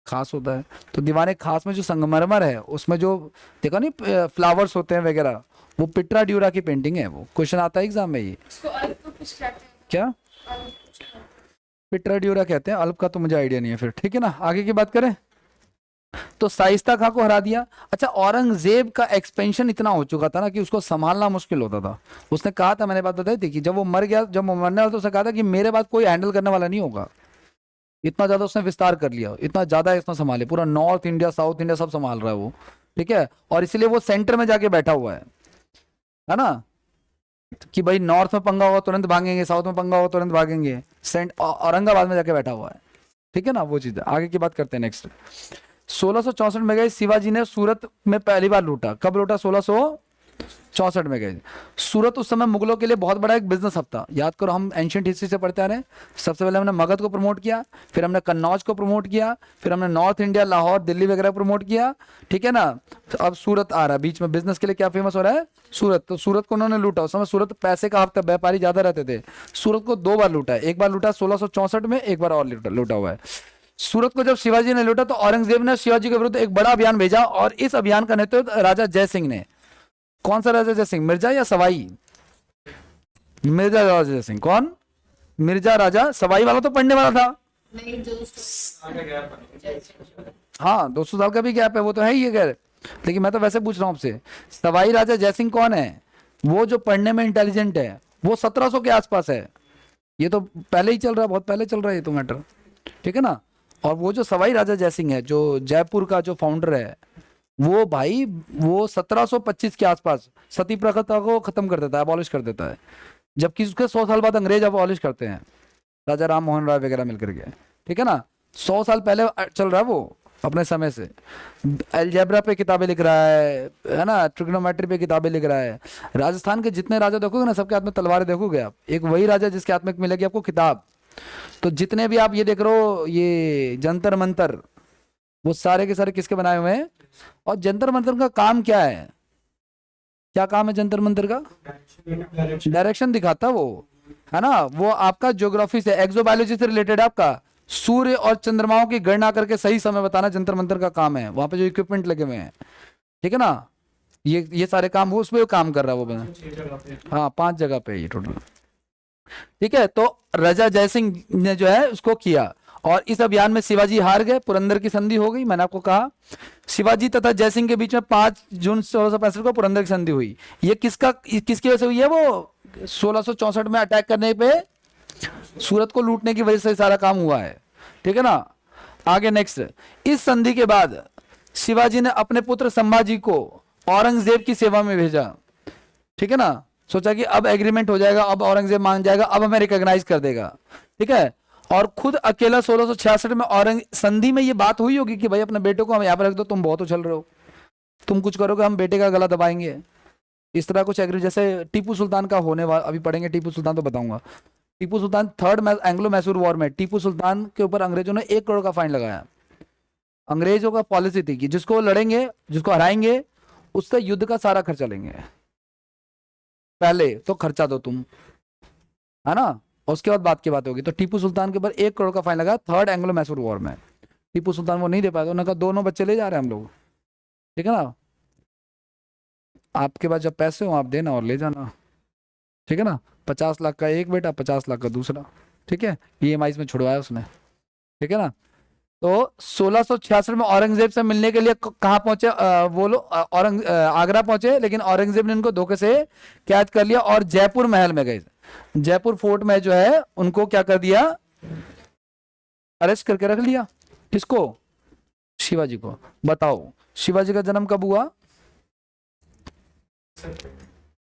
खास होता है। तो दीवाने खास में जो संगमरमर है उसमें जो देखा नहीं फ्लावर्स होते हैं वगैरह, वो पिट्रा ड्यूरा की पेंटिंग है। वो क्वेश्चन आता है एग्जाम में ये। इसको अल्प को कुछ कहते हैं क्या अल्प कुछ कहते हैं। पिट्रा ड्यूरा कहते हैं, अल्प का तो मुझे आइडिया नहीं है फिर। ठीक है ना, आगे की बात करें तो शाइस्ता खां को हरा दिया। अच्छा, औरंगजेब का एक्सपेंशन इतना हो चुका था ना कि उसको संभालना मुश्किल होता था। उसने कहा था, मैंने बात बताई थी कि जब वो मर गया, जब वो मरने वाला, तो उसने कहा था कि मेरे बाद कोई हैंडल करने वाला नहीं होगा। इतना ज्यादा उसने विस्तार कर लिया, इतना ज्यादा इसने संभाले, पूरा नॉर्थ इंडिया साउथ इंडिया सब संभाल रहा है वो। ठीक है, और इसलिए वो सेंटर में जाके बैठा हुआ है ना, कि भाई नॉर्थ में पंगा होगा तुरंत भागेंगे, साउथ में पंगा होगा तुरंत भागेंगे, औरंगाबाद में जाके बैठा हुआ है। ठीक है ना, वो चीज है। आगे की बात करते हैं नेक्स्ट। 1664 में गए शिवाजी ने सूरत में पहली बार लूटा। कब लूटा? 1664 में गए। सूरत उस समय मुगलों के लिए बहुत बड़ा एक बिजनेस हब था। याद करो, हम एंशियंट हिस्ट्री से पढ़ते आ रहे हैं। सबसे पहले हमने मगध को प्रमोट किया, फिर हमने कन्नौज को प्रमोट किया, फिर हमने नॉर्थ इंडिया लाहौर दिल्ली वगैरह प्रमोट किया। ठीक है ना, अब सूरत आ रहा है बीच में। बिजनेस के लिए क्या फेमस हो रहा है? सूरत। तो सूरत को उन्होंने लूटा। उस समय सूरत पैसे का हब था, व्यापारी ज्यादा रहते थे। सूरत को 2 बार लूटा है, एक बार लूटा 1664 में, एक बार और लूटा हुआ है। सूरत को जब शिवाजी ने लूटा तो औरंगजेब ने शिवाजी के विरुद्ध एक बड़ा अभियान भेजा, और इस अभियान का नेतृत्व राजा जय सिंह ने। कौन सा राजा जय सिंह? मिर्जा या सवाई? मिर्जा राजा जय सिंह। कौन? मिर्जा राजा। सवाई वाला तो पढ़ने वाला था। नहीं जो हाँ, 200 साल का भी गैप है, वो तो है ही है खैर, लेकिन मैं तो वैसे पूछ रहा हूँ आपसे। सवाई राजा जय सिंह कौन है? वो जो पढ़ने में इंटेलिजेंट है, वो 1700 के आसपास है। ये तो पहले ही चल रहा है, बहुत पहले चल रहा है ये तो मैटर। ठीक है ना। और वो जो सवाई राजा जय सिंह है, जो जयपुर का जो फाउंडर है, वो भाई वो 1725 के आसपास सती प्रथा को खत्म कर देता है, अबॉलिश कर देता है। जबकि उसके 100 साल बाद अंग्रेज अबॉलिश करते हैं, राजा राम मोहन राय वगैरह मिलकर के। ठीक है ना, 100 साल पहले चल रहा है वो अपने समय से। अलजेब्रा पे किताबें लिख रहा है ना, ट्रिग्नोमेट्री पे किताबें लिख रहा है। राजस्थान के जितने राजा देखोगे ना, सबके हाथ में तलवारें देखोगे आप। एक वही राजा जिसके हाथ में मिलेगी आपको किताब। तो जितने भी आप ये देख रहे हो, ये जंतर मंतर, वो सारे के सारे किसके बनाए हुए हैं? और जंतर मंतर का काम क्या है? क्या काम है जंतर मंतर का? डायरेक्शन दिखाता वो, है ना। वो आपका ज्योग्राफी से, एक्सोबायोलॉजी से रिलेटेड है आपका। सूर्य और चंद्रमाओं की गणना करके सही समय बताना जंतर मंतर का काम है। वहां पे जो इक्विपमेंट लगे हुए हैं, ठीक है ना, ये सारे काम वो उसमें काम कर रहा है वो बना। हाँ, 5 जगह पे ये टोटल। ठीक है, तो राजा जय सिंह ने जो है उसको किया, और इस अभियान में शिवाजी हार गए, पुरंदर की संधि हो गई। मैंने आपको कहा शिवाजी तथा जय सिंह के बीच में 5 जून 1665 को पुरंदर की संधि हुई। ये किसकी वजह से हुई है? वो 1664 में अटैक करने पे, सूरत को लूटने की वजह से सारा काम हुआ है। ठीक है ना। आगे नेक्स्ट, इस संधि के बाद शिवाजी ने अपने पुत्र संभाजी को औरंगजेब की सेवा में भेजा। ठीक है ना, सोचा कि अब एग्रीमेंट हो जाएगा, अब औरंगजेब मान जाएगा, अब हमें रिकॉग्नाइज कर देगा। ठीक है, और खुद अकेला 1666 में औरंग संधि में ये बात हुई होगी कि भाई अपने बेटे को हम यहाँ पर रख दो, तुम बहुत उछल रहे हो, तुम कुछ करोगे हम बेटे का गला दबाएंगे, इस तरह कुछ एग्री। जैसे टीपू सुल्तान का होने वाला, अभी पढ़ेंगे टीपू सुल्तान तो बताऊंगा। Tipu Sultan 3rd Anglo Mysore war में टीपू सुल्तान के ऊपर अंग्रेजों ने 1 करोड़ का फाइन लगाया। अंग्रेजों का पॉलिसी थी कि जिसको लड़ेंगे, जिसको हराएंगे, उसका युद्ध का सारा खर्चा लेंगे, पहले तो खर्चा दो तुम, है ना, उसके बाद बात की बात होगी। तो टीपू सुल्तान के ऊपर 1 करोड़ का फाइन लगा 3rd एंग्लो मैसूर वॉर में। टीपू सुल्तान वो नहीं दे पाया, तो उन्होंने कहा दोनों बच्चे ले जा रहे हैं हम लोग। ठीक है ना, आपके पास जब पैसे हो आप देना और ले जाना। ठीक है ना, 50 लाख का एक बेटा, 50 लाख का दूसरा। ठीक है, EMI में छुड़वाया उसने। ठीक है ना। तो 1666 में औरंगजेब से मिलने के लिए कहाँ पहुंचे वो लोग? आगरा पहुंचे, लेकिन औरंगजेब ने इनको धोखे से कैद कर लिया और जयपुर महल में गए। जयपुर फोर्ट में जो है उनको क्या कर दिया, अरेस्ट करके रख लिया। किसको? शिवाजी को। बताओ शिवाजी का जन्म कब हुआ?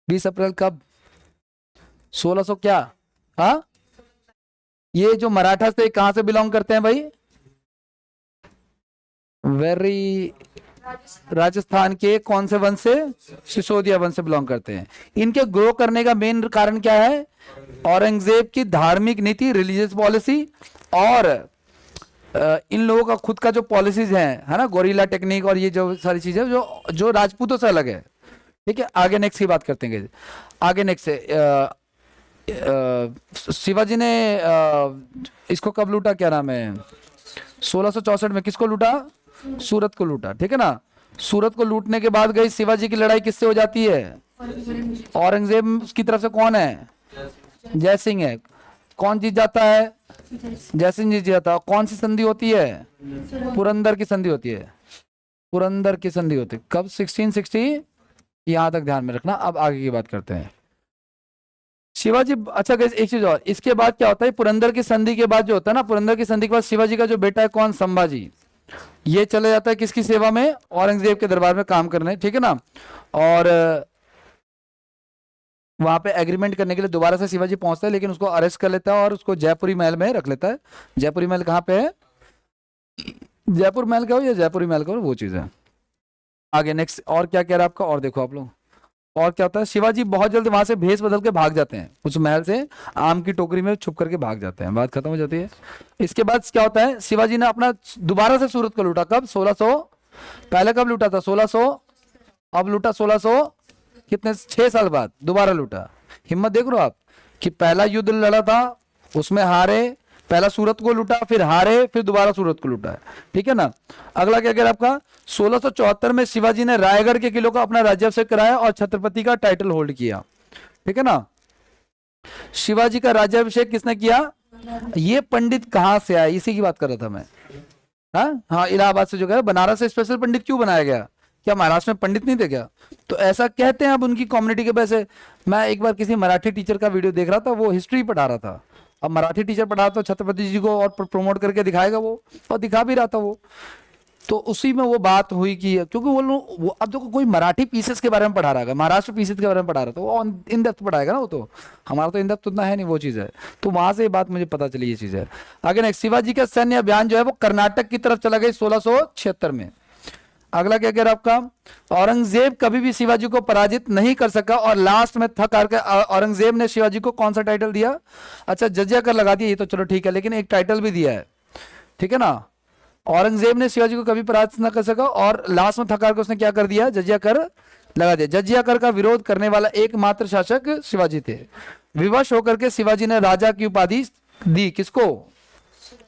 20 अप्रैल कब? 1600 क्या? हाँ, ये जो मराठा से कहां से बिलोंग करते हैं भाई? वेरी राजस्थान के कौन से वंश से? सिसोदिया वंश से बिलोंग करते हैं। इनके ग्रो करने का मेन कारण क्या है? औरंगजेब की धार्मिक नीति, रिलीजियस पॉलिसी, और इन लोगों का खुद का जो पॉलिसीज है ना, गोरिल्ला टेक्निक और ये जो सारी चीजें जो जो राजपूतों से अलग है। ठीक है, आगे नेक्स्ट की बात करते हैं। आगे नेक्स्ट है शिवाजी ने इसको कब लूटा, क्या नाम है? 1664 में। किसको लूटा? सूरत को लूटा। ठीक है ना, सूरत को लूटने के बाद गई शिवाजी की लड़ाई किससे हो जाती है? औरंगजेब की तरफ से कौन है? जय सिंह है। कौन जीत जाता है? जय सिंह जीत जाता है। कौन सी संधि होती है? पुरंदर की संधि होती है। पुरंदर की संधि होती है कब? 1660। यहां तक ध्यान में रखना। अब आगे की बात करते हैं। शिवाजी, अच्छा गाइस एक चीज और, इसके बाद क्या होता है? पुरंदर की संधि के बाद जो होता है ना, पुरंदर की संधि के बाद शिवाजी का जो बेटा है कौन? संभाजी। ये चले जाता है किसकी सेवा में? औरंगजेब के दरबार में काम करने। ठीक है ना, और वहां पे एग्रीमेंट करने के लिए दोबारा से शिवाजी पहुंचता है, लेकिन उसको अरेस्ट कर लेता है और उसको जयपुरी महल में रख लेता है। जयपुरी महल कहाँ पे है? जयपुर महल का हो या जयपुरी महल का हो, वो चीज है। आगे नेक्स्ट और क्या कह रहा है आपका, और देखो आप लोग, और क्या होता है? शिवाजी बहुत जल्द वहां से भेष बदल के भाग जाते हैं, उस महल से आम की टोकरी में छुप करके भाग जाते हैं। बात खत्म हो जाती है। इसके बाद क्या होता है? शिवाजी ने अपना दोबारा से सूरत को लूटा। कब? 1600। पहले कब लूटा था? 1600। अब लूटा 1600 कितने? 6 साल बाद दोबारा लूटा। हिम्मत देख रहे हो आप कि पहला युद्ध लड़ा था, उसमें हारे, पहला सूरत को लूटा, फिर हारे, फिर दोबारा सूरत को लूटा है। ठीक है ना। अगला क्या कह रहा है आपका? 1674 में शिवाजी ने रायगढ़ के किलों का अपना राज्याभिषेक कराया और छत्रपति का टाइटल होल्ड किया। ठीक है ना। शिवाजी का राज्याभिषेक किसने किया? ये पंडित कहां से आया, इसी की बात कर रहा था मैं। हाँ, इलाहाबाद से जो है, बनारस से स्पेशल पंडित क्यों बनाया गया? क्या महाराष्ट्र में पंडित नहीं थे क्या? तो ऐसा कहते हैं अब उनकी कम्युनिटी के पैसे। मैं एक बार किसी मराठी टीचर का वीडियो देख रहा था, वो हिस्ट्री पढ़ा रहा था। अब मराठी टीचर पढ़ा तो छत्रपति जी को और प्रमोट करके दिखाएगा वो, और दिखा भी रहा था वो। तो उसी में वो बात हुई कि क्योंकि वो अब देखो कोई मराठी पीसेस के बारे में पढ़ा रहा है, महाराष्ट्र पीसेस के बारे में पढ़ा रहा था, वो इन डेप्थ पढ़ाएगा ना। वो तो हमारा तो इन डेप्थ उतना है नहीं, वो चीज़ है। तो वहां से ये बात मुझे पता चली, ये चीज़ है। आगे नेक्स्ट, शिवाजी का सैन्य अभियान जो है वो कर्नाटक की तरफ चला गया 1676 में। अगला क्या कह रहा है आपका? औरंगजेब कभी भी शिवाजी को पराजित नहीं कर सका और लास्ट में थक हार कर औरंगजेब ने शिवाजी को कौन सा टाइटल दिया? अच्छा, जजिया कर लगा दिया, ये तो चलो ठीक है, लेकिन एक टाइटल भी दिया है। ठीक है ना। औरंगजेब ने शिवाजी को कभी पराजित न कर सका और लास्ट में थक हार कर उसने क्या कर दिया? जजिया कर लगा दिया। जजिया कर का विरोध करने वाला एकमात्र शासक शिवाजी थे। विवश होकर के शिवाजी ने राजा की उपाधि दी। किसको?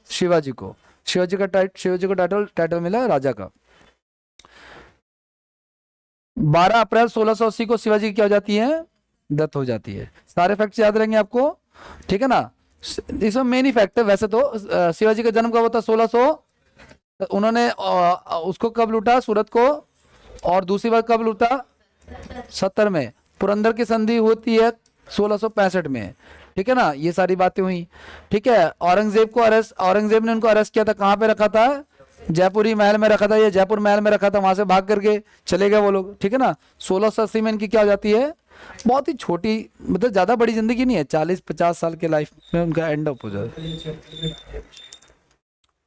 शिवाजी को। शिवाजी को टाइटल मिला राजा का। 12 अप्रैल 1680 को शिवाजी की क्या हो जाती है? डेथ हो जाती है। सारे फैक्ट्स याद रहेंगे आपको। ठीक है ना। इसमें मेन ही फैक्ट है वैसे तो। शिवाजी का जन्म कब होता? 1600। उन्होंने उसको कब लूटा? सूरत को। और दूसरी बार कब लूटा? 70 में। पुरंदर की संधि होती है 1665 में। ठीक है ना। ये सारी बातें हुई। ठीक है। औरंगजेब ने उनको अरेस्ट किया था। कहाँ पे रखा था? जयपुरी महल में रखा था। ये जयपुर महल में रखा था, वहां से भाग करके चले गए वो लोग। ठीक है ना। 1680 में इनकी क्या हो जाती है? बहुत ही छोटी, मतलब ज्यादा बड़ी जिंदगी नहीं है, 40-50 साल के लाइफ में उनका एंड अप हो जाए।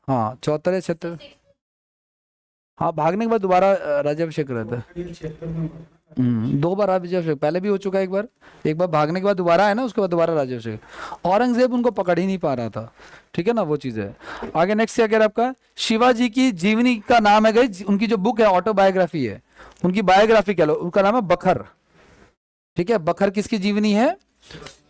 हाँ, 74 या 76। हाँ, भागने के बाद दोबारा राज्याभिषेक रहता है। 2 बार राज्याभिषेक, पहले भी हो चुका है एक बार भागने के बाद दोबारा है ना, उसके बाद दोबारा राज्याभिषेक। औरंगजेब उनको पकड़ ही नहीं पा रहा था। ठीक है ना, वो चीज है। आगे नेक्स्ट क्या कह रहा है आपका? शिवाजी की जीवनी का नाम है गई, उनकी जो बुक है ऑटोबायोग्राफी है, उनकी बायोग्राफी कह लो, उनका नाम है बखर। ठीक है। बखर किसकी जीवनी है?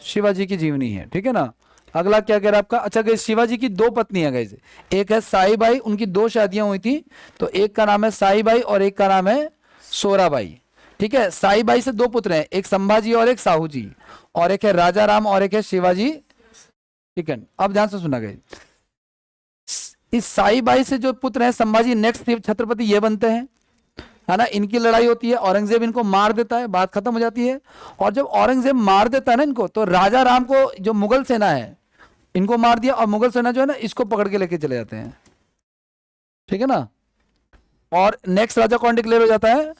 शिवाजी की जीवनी है। ठीक है ना। अगला क्या कह रहा है आपका? अच्छा गई, शिवाजी की 2 पत्नियां गई, एक है साईबाई, उनकी 2 शादियां हुई थी, तो एक का नाम है साईबाई और एक का नाम है सोराबाई। ठीक है। साईबाई से 2 पुत्र हैं, एक संभाजी और एक साहू जी, और एक है राजा राम और एक है शिवाजी। ठीक है। अब ध्यान से सुना गई, इस साईबाई से जो पुत्र हैं संभाजी नेक्स्ट छत्रपति ये बनते हैं, है ना। इनकी लड़ाई होती है, औरंगजेब इनको मार देता है, बात खत्म हो जाती है। और जब औरंगजेब मार देता है ना इनको, तो राजा राम को जो मुगल सेना है इनको मार दिया, और मुगल सेना जो है ना इसको पकड़ के लेके चले जाते हैं, ठीक है ना। और नेक्स्ट राजा कौन डिक्लेयर हो जाता है?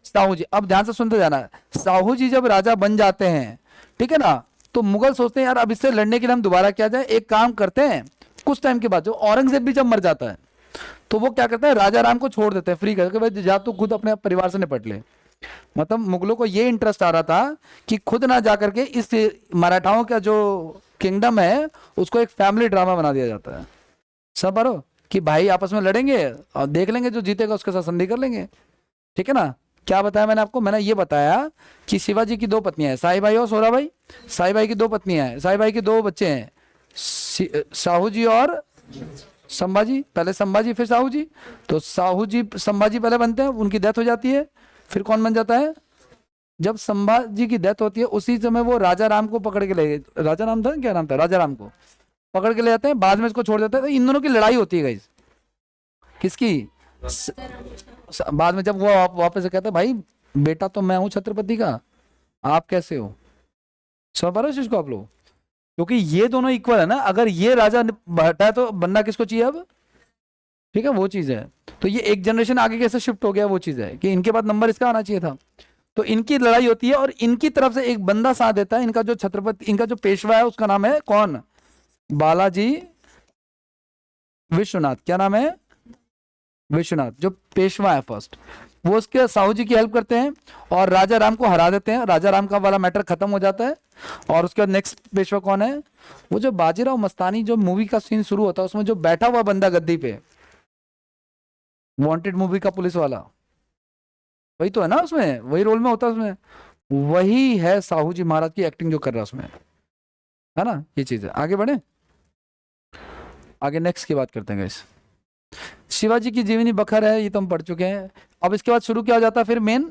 साहू जी। अब ध्यान से सुनते जाना है, साहू जी जब राजा बन जाते हैं, ठीक है ना, तो मुगल सोचते हैं यार अब इससे लड़ने के लिए हम दोबारा क्या जाए, एक काम करते हैं। कुछ टाइम के बाद जो औरंगजेब भी जब मर जाता है, तो वो क्या करते हैं, राजा राम को छोड़ देते हैं फ्री करके, भाई जा तू खुद अपने परिवार से निपट ले। मतलब मुगलों को ये इंटरेस्ट आ रहा था कि खुद ना जा करके इस मराठाओं का जो किंगडम है उसको एक फैमिली ड्रामा बना दिया जाता है। सब बारो कि भाई आपस में लड़ेंगे और देख लेंगे जो जीतेगा उसके साथ संधि कर लेंगे, ठीक है ना। क्या बताया मैंने आपको? मैंने ये बताया कि शिवाजी की 2 पत्नियां हैं, साई भाई और सोरा भाई। साई भाई की 2 पत्नियां हैं, साई भाई के 2 बच्चे हैं, साहू जी और संभाजी। पहले संभाजी फिर साहू जी। तो साहू जी संभाजी पहले बनते हैं, उनकी डेथ हो जाती है, फिर कौन बन जाता है? जब संभाजी की डेथ होती है उसी समय वो राजा राम को पकड़ के ले गए, राजा राम था क्या नाम था, राजा राम को पकड़ के ले जाते हैं, बाद में इसको छोड़ देते हैं। तो इन दोनों की लड़ाई होती है गाइस, किसकी? बाद में जब वो वापस से कहता है भाई बेटा तो मैं हूं छत्रपति का, आप कैसे हो? समझ पा रहे हो इस चीज को आप लोग? क्योंकि ये दोनों इक्वल है ना, अगर ये राजा हटा है तो बनना किसको चाहिए अब, ठीक है, वो चीज है। तो ये एक जनरेशन आगे कैसे शिफ्ट हो गया, वो चीज है कि इनके बाद नंबर इसका आना चाहिए था। तो इनकी लड़ाई होती है और इनकी तरफ से एक बंदा साथ देता है, इनका जो छत्रपति, इनका जो पेशवा है उसका नाम है कौन? बालाजी विश्वनाथ। क्या नाम है? विश्वनाथ। जो पेशवा है फर्स्ट, वो उसके साहू जी की हेल्प करते हैं और राजा राम को हरा देते हैं। राजा राम का वाला मैटर खत्म हो जाता है। और उसके बाद नेक्स्ट पेशवा कौन है? वो जो बाजीराव मस्तानी जो मूवी का सीन शुरू होता है उसमें जो बैठा हुआ बंदा गद्दी पे, वांटेड मूवी का पुलिस वाला, वही तो है ना उसमें, वही रोल में होता है उसमें, वही है साहू जी महाराज की एक्टिंग जो कर रहा है उसमें, है ना। ये चीज है। आगे बढ़े, आगे नेक्स्ट की बात करते हैं गाइस। शिवाजी की जीवनी बखर है, ये तो हम पढ़ चुके हैं। अब इसके बाद शुरू किया जाता है फिर मेन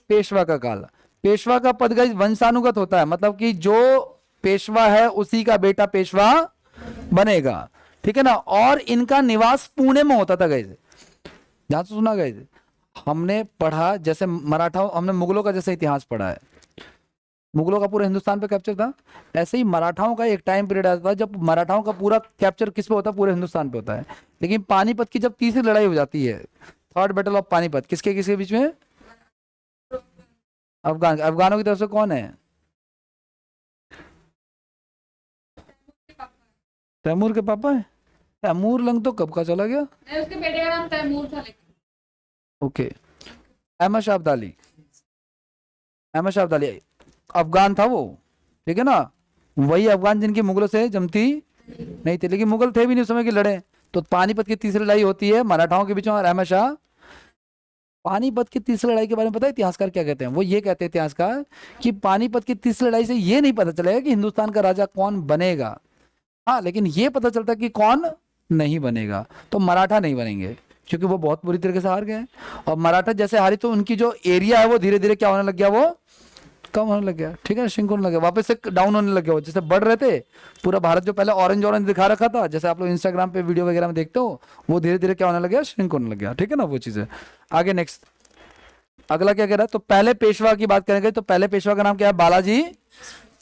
पेशवा का काल। पेशवा का पद गाइस वंशानुगत होता है, मतलब कि जो पेशवा है उसी का बेटा पेशवा बनेगा, ठीक है ना। और इनका निवास पुणे में होता था गाइस, ध्यान से सुना गाइस। हमने पढ़ा जैसे मराठा, हमने मुगलों का जैसे इतिहास पढ़ा है, मुगलों का पूरा हिंदुस्तान पे कैप्चर था, ऐसे ही मराठाओं का एक टाइम पीरियड आता था जब मराठाओं का पूरा कैप्चर किस पे होता है, पूरे हिंदुस्तान पे होता है। लेकिन पानीपत की जब तीसरी लड़ाई हो जाती है, थर्ड बैटल ऑफ पानीपत, किसके किसके बीच में? अफगानों की तरफ से कौन है? तैमूर के पापा है। तैमूर लंग तो कब का चला गया? नहीं, उसके बेटे का नाम तैमूर था लेकिन। ओके, अहमद शाह अब्दाली। अहमद शाह अब्दाली अफगान था वो, ठीक है ना। वही अफगान जिनकी मुगलों से जमती नहीं थी, लेकिन मुगल थे भी नहीं उस समय के लड़े। तो पानीपत की तीसरी लड़ाई होती है मराठाओं के बीच में और अहमद शाह। पानीपत की तीसरी लड़ाई के बारे में पता है इतिहासकार क्या कहते हैं? वो ये कहते हैं इतिहासकार कि पानीपत की तीसरी लड़ाई से ये नहीं पता चलेगा कि हिंदुस्तान का राजा कौन बनेगा, हाँ, लेकिन ये पता चलता है कि कौन नहीं बनेगा। तो मराठा नहीं बनेंगे क्योंकि वो बहुत बुरी तरीके से हार गए। और मराठा जैसे हारी तो उनकी जो एरिया है वो धीरे धीरे क्या होने लग गया, वो कम होने लग गया, ठीक है, श्रिंक होने लग गया, वापस से डाउन होने लग गया। वो जैसे बढ़ रहे थे, पूरा भारत जो पहले ऑरेंज ऑरेंज दिखा रखा था, जैसे आप लोग इंस्टाग्राम पे वीडियो वगैरह में देखते हो, वो धीरे धीरे क्या होने लग गया, श्रिंक होने लग गया, ठीक है ना, वो चीज़ है। आगे नेक्स्ट, अगला क्या कह रहा है? तो पहले पेशवा की बात करेंगे तो पहले पेशवा का नाम क्या है? बालाजी।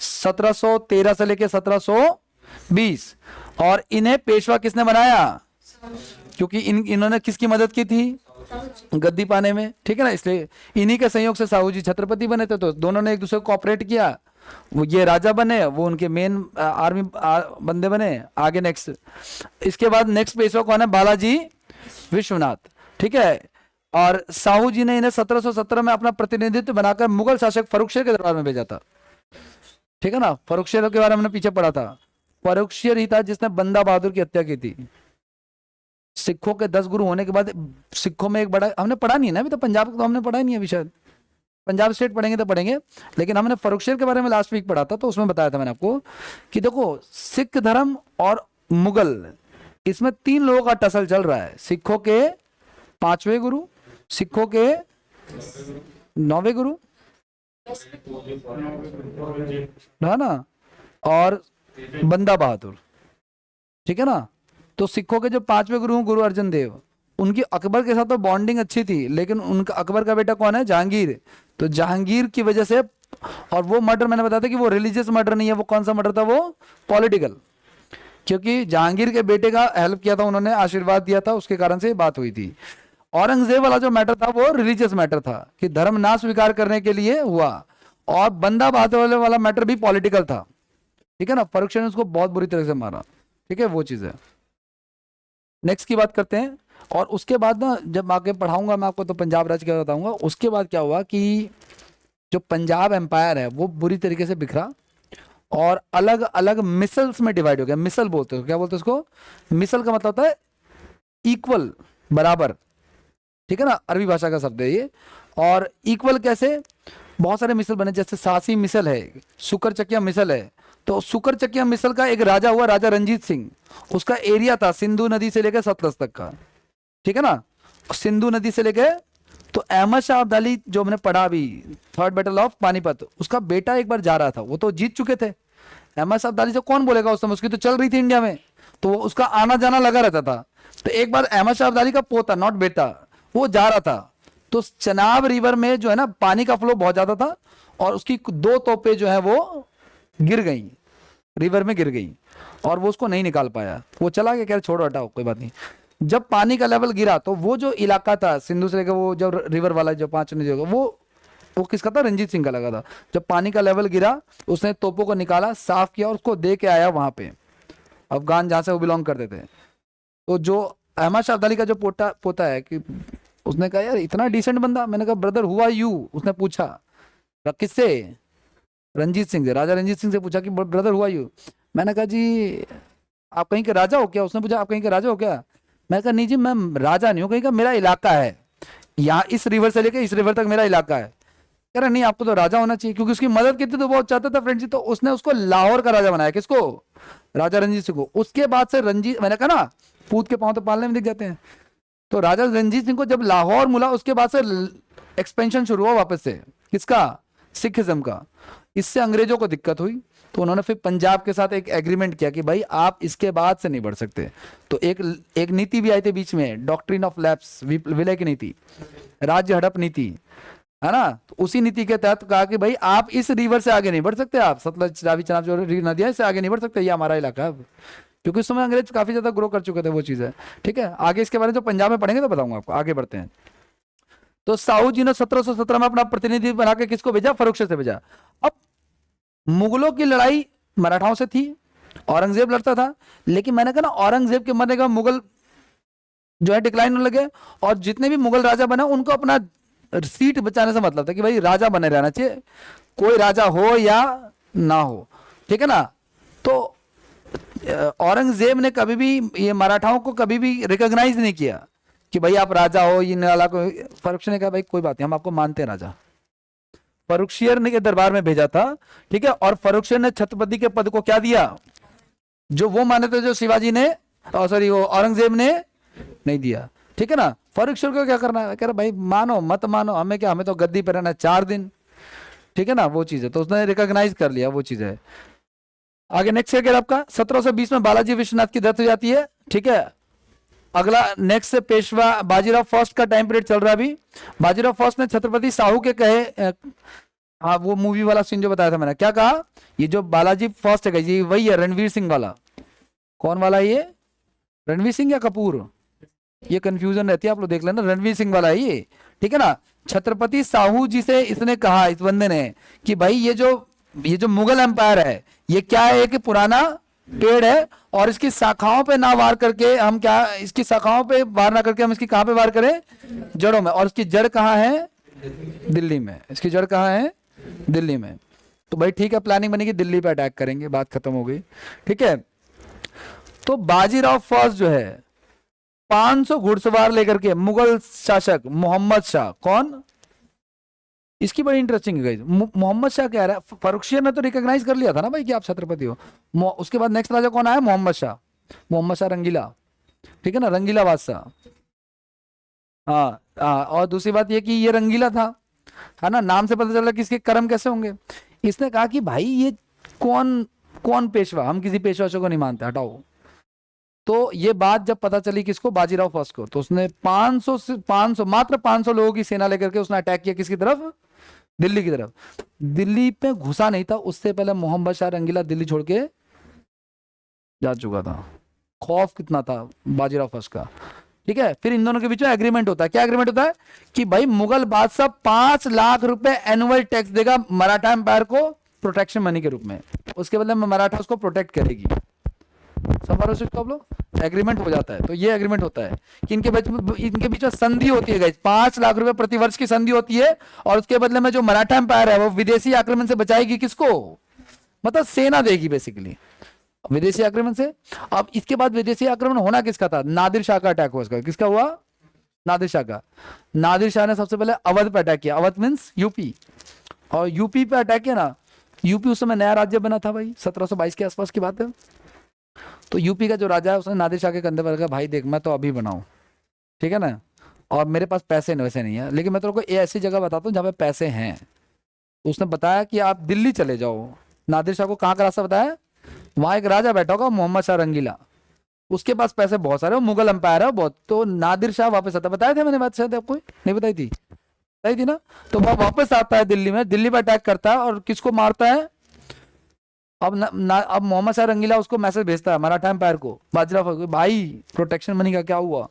1713 से लेके 1720। और इन्हें पेशवा किसने बनाया? क्योंकि इन्होंने किसकी मदद की थी गद्दी पाने में, ठीक है ना, इसलिए इन्हीं के सहयोग से साहू जी छत्रपति बने थे। तो दोनों ने एक दूसरे को कोऑपरेट किया, वो ये राजा बने, वो उनके मेन आर्मी बंदे बने। आगे नेक्स्ट, इसके बाद नेक्स्ट पेशवा कौन है? बालाजी विश्वनाथ, ठीक है। और साहू जी ने इन्हें 1717 में अपना प्रतिनिधित्व बनाकर मुगल शासक फर्रुखशेर के दरबार में भेजा था, ठीक है ना। फर्रुखशेर के बारे में हमने पीछे पढ़ा था। फर्रुखशेर ही था जिसने बंदा बहादुर की हत्या की थी। सिखों के 10 गुरु होने के बाद सिखों में एक बड़ा, हमने पढ़ा नहीं है ना अभी तो, पंजाब को तो हमने पढ़ा ही नहीं है अभी, शायद पंजाब स्टेट पढ़ेंगे तो पढ़ेंगे, लेकिन हमने फर्रुखशेर के बारे में लास्ट वीक पढ़ा था, तो उसमें बताया था मैंने आपको कि देखो सिख धर्म और मुगल, इसमें 3 लोगों का टसल चल रहा है। सिखों के 5वें गुरु, सिखों के 9वें गुरु, है ना, और बंदा बहादुर, ठीक है ना। तो सिखों के जो 5वें गुरु गुरु अर्जन देव, उनकी अकबर के साथ तो बॉन्डिंग अच्छी थी, लेकिन उनका अकबर का बेटा कौन है, जहांगीर। तो जहांगीर की वजह से, और वो मर्डर मैंने बताया था कि वो रिलीजियस मर्डर नहीं है, वो कौन सा मर्डर था, वो पॉलिटिकल, क्योंकि जहांगीर के बेटे का हेल्प किया था उन्होंने, आशीर्वाद दिया था, उसके कारण से ये बात हुई थी। औरंगजेब वाला जो मैटर था वो रिलीजियस मैटर था कि धर्म ना स्वीकार करने के लिए हुआ, और बंदा बहादुर वाला मैटर भी पॉलिटिकल था, ठीक है ना। फर्रुख ने उसको बहुत बुरी तरह से मारा, ठीक है, वो चीज है। नेक्स्ट की बात करते हैं। और उसके बाद ना जब आगे पढ़ाऊंगा मैं आपको तो पंजाब राज्य का बताऊंगा। उसके बाद क्या हुआ कि जो पंजाब एम्पायर है वो बुरी तरीके से बिखरा और अलग अलग मिसल्स में डिवाइड हो गया। मिसल बोलते हो, क्या बोलते हैं उसको, मिसल का मतलब होता है इक्वल, बराबर, ठीक है ना, अरबी भाषा का शब्द है ये। और इक्वल कैसे, बहुत सारे मिसल बने, जैसे सासी मिसल है, सुकर चकिया मिसल है। तो सुकर चकिया मिसल का एक राजा हुआ, राजा रंजीत सिंह, उसका एरिया था सिंधु नदी से लेकर सतलज तक का, ठीक है ना, सिंधु नदी से लेकर। तो अहमद शाह अब्दाली जो हमने पढ़ा अभी, थर्ड बैटल ऑफ पानीपत, उसका बेटा एक बार जा रहा था, वो तो जीत चुके थे। अहमद शाह अब्दाली से कौन बोलेगा, उस समय उसकी तो चल रही थी इंडिया में, तो उसका आना जाना लगा रहता था। तो एक बार अहमद शाह अब्दाली का पोता, नॉट बेटा, वो जा रहा था, तो चनाब रिवर में जो है ना पानी का फ्लो बहुत ज्यादा था, और उसकी दो तोपें जो है वो गिर गई, रिवर में गिर गई, और वो उसको नहीं निकाल पाया, वो चला गया, कह छोड़ो हटाओ कोई बात नहीं। जब पानी का लेवल गिरा तो वो जो इलाका था सिंधु से लेकर, वो जब रिवर वाला जो 5 नदी, वो किसका था, रंजीत सिंह का लगा था। जब पानी का लेवल गिरा, उसने तोपों को निकाला, साफ किया, और उसको दे के आया वहां पे, अफगान जहां से वो बिलोंग करते थे। तो जो अहमद शाह अब्दाली का जो पोता है कि उसने कहा यार इतना डिसेंट बंदा, मैंने कहा ब्रदर हुआ यू, उसने पूछा किससे, रंजीत सिंह से, राजा रंजीत सिंह से पूछा कि ब्रदर हुआ यू। मैंने कहा जी आप कहीं के राजा हो क्या, उसने पूछा आप कहीं के राजा हो क्या। मैं कहा नहीं जी मैं राजा नहीं हूँ, कहीं का मेरा इलाका है, यहाँ इस रिवर से लेकर इस रिवर तक मेरा इलाका है। कह रहा नहीं आपको तो राजा होना चाहिए, क्योंकि उसकी मदद की थी तो बहुत चाहता था फ्रेंडशिप, तो उसने उसको लाहौर का राजा बनाया, किसको, राजा रंजीत सिंह को। उसके बाद से रंजीत, मैंने कहा ना पूत के पांव तो पालने में दिख जाते हैं, तो राजा रंजीत सिंह को जब लाहौर मिला, उसके बाद से एक्सपेंशन शुरू हुआ वापस से, किसका, सिखिज्म का। इससे अंग्रेजों को दिक्कत हुई, तो उन्होंने फिर पंजाब के साथ एक एग्रीमेंट किया कि भाई आप इसके बाद से नहीं बढ़ सकते। तो एक नीति भी आई थी बीच में, डॉक्ट्रिन ऑफ लैप्स, विलय की नीति, राज्य हड़प नीति, है ना। तो उसी नीति के तहत कहा कि भाई आप इस रिवर से आगे नहीं बढ़ सकते, आप सतलज रावी चनाब जो नदियां, इससे आगे नहीं बढ़ सकते, ये हमारा इलाका है। क्योंकि उस समय अंग्रेज काफी ज्यादा ग्रो कर चुके थे, वो चीज है, ठीक है। आगे इसके बारे में जो पंजाब में पढ़ेंगे तो बताऊंगा आपको, आगे बढ़ते हैं। तो साहू जी ने 1717 में अपना प्रतिनिधि बना के किसको भेजा, फर्रुख से भेजा। अब मुगलों की लड़ाई मराठाओं से थी, औरंगजेब लड़ता था, लेकिन मैंने कहा ना औरंगजेब के मरने का मुगल जो है डिक्लाइन होने लगे, और जितने भी मुगल राजा बने उनको अपना सीट बचाने से मतलब था कि भाई राजा बने रहना चाहिए, कोई राजा हो या ना हो, ठीक है ना। तो औरंगजेब ने कभी भी ये मराठाओं को कभी भी रिकॉग्नाइज नहीं किया कि भाई आप राजा हो, ये नाला को। फर्रुख ने कहा भाई कोई बात नहीं, हम आपको मानते हैं राजा। फर्रुखशियर ने के दरबार में भेजा था, ठीक है, और फर्रुखशियर ने छत्रपति के पद को क्या दिया, जो वो माने थे, जो शिवाजी ने, सॉरी वो औरंगजेब ने नहीं दिया, ठीक है ना। फर्रुखशियर को क्या करना है, कह रहा भाई मानो मत मानो, हमें क्या, हमें तो गद्दी पे रहना 4 दिन, ठीक है ना, वो चीज है। तो उसने रिकॉग्नाइज कर लिया, वो चीज है। आगे नेक्स्ट क्या आपका, 1720 में बालाजी विश्वनाथ की डेथ हो जाती है, ठीक है। अगला नेक्स्ट से पेशवा बाजीराव फर्स्ट का टाइम पीरियड चल रहा है अभी। बाजीराव फर्स्ट ने छत्रपति साहू के कहे, हाँ वो मूवी वाला सीन जो बताया था मैंने, क्या कहा, ये जो बालाजी फर्स्ट है ये वही है, रणवीर सिंह वाला। कौन वाला है ये, रणवीर सिंह या कपूर, ये कंफ्यूजन रहती है, आप लोग देख लेना, रणवीर सिंह वाला है ये, ठीक है ना। छत्रपति साहू जी से इसने कहा, इस बंदे ने, कि भाई ये जो मुगल एम्पायर है ये क्या है, एक पुराना पेड़ है, और इसकी शाखाओं पे ना वार करके हम क्या, इसकी शाखाओं पे वार ना करके हम इसकी कहां पे वार करें, जड़ों में। और इसकी जड़ कहां है, दिल्ली में। इसकी जड़ कहां है, दिल्ली में। तो भाई ठीक है, प्लानिंग बनेगी, दिल्ली पे अटैक करेंगे, बात खत्म हो गई, ठीक है। तो बाजीराव फर्स्ट जो है 500 घुड़सवार लेकर के, मुगल शासक मोहम्मद शाह, कौन, इसकी बड़ी इंटरेस्टिंग है। मोहम्मद शाह कह रहा है, फर्रुखशियर ने तो रिकॉग्नाइज कर लिया था ना भाई कि आप छत्रपति हो। उसके बाद नेक्स्ट राजा कौन आया, मोहम्मद शाह, मोहम्मद शाह रंगीला, ठीक है ना, रंगीला बादशाह। हाँ, और दूसरी बात ये कि ये रंगीला था, है ना, नाम से पता चला कि इसके कर्म कैसे होंगे। इसने कहा कि भाई ये कौन पेशवा, हम किसी पेशवा को नहीं मानते, हटाओ। तो ये बात जब पता चली किसको, बाजीराव फर्स्ट को, तो उसने 500 से 500 मात्र 500 लोगों की सेना लेकर के उसने अटैक किया किसकी तरफ, दिल्ली की तरफ। दिल्ली पे घुसा नहीं था, उससे पहले मोहम्मद शाह रंगीला दिल्ली छोड़ के जा चुका था। खौफ कितना था बाजीराव फर्स्ट का, ठीक है। फिर इन दोनों के बीच में एग्रीमेंट होता है, क्या एग्रीमेंट होता है कि भाई मुगल बादशाह 5 लाख रुपए एनुअल टैक्स देगा मराठा एम्पायर को प्रोटेक्शन मनी के रूप में, उसके बदले में मराठा उसको प्रोटेक्ट करेगी। समझ रहे हो आप लोग, एग्रीमेंट हो जाता है। तो ये एग्रीमेंट होता है कि इनके बीच में संधि होती है गाइस, 5 लाख रुपए प्रतिवर्ष की संधि होती है, और उसके बदले में जो मराठा एम्पायर है वो विदेशी आक्रमण से बचाएगी किसको, मतलब सेना देगी बेसिकली विदेशी आक्रमण से। अब इसके बाद विदेशी आक्रमण होना किसका था, नादिर शाह का अटैक हुआ, इसका किसका हुआ, नादिर शाह का। नादिर शाह ने सबसे पहले अवध पे अटैक किया, अवध मीन्स यूपी, और यूपी पे अटैक किया ना। यूपी उस समय नया राज्य बना था भाई, 1722 के आसपास की बात है। तो यूपी का जो राजा है उसने नादिर शाह के कंधे पर रखा, भाई देख मैं तो अभी बनाऊं, ठीक है ना, और मेरे पास पैसे वैसे नहीं है, लेकिन मैं तेरे को ये ऐसी जगह बताता हूँ जहाँ पे पैसे हैं। उसने बताया कि आप दिल्ली चले जाओ। नादिर शाह को कहाँ का रास्ता बताया, वहां एक राजा बैठा होगा मोहम्मद शाह रंगीला, उसके पास पैसे बहुत सारे, वो मुगल अंपायर है बहुत। तो नादिर शाह वापस आता, बताया थे मैंने बात, शायद आपको नहीं बताई थी, बताई थी ना। तो वो वापस आता है दिल्ली में, दिल्ली पर अटैक करता है और किसको मारता है। अब मोहम्मद शाह रंगीला उसको मैसेज भेजता है मराठा एम्पायर को, बाजीराव को, भाई प्रोटेक्शन मनी का क्या हुआ,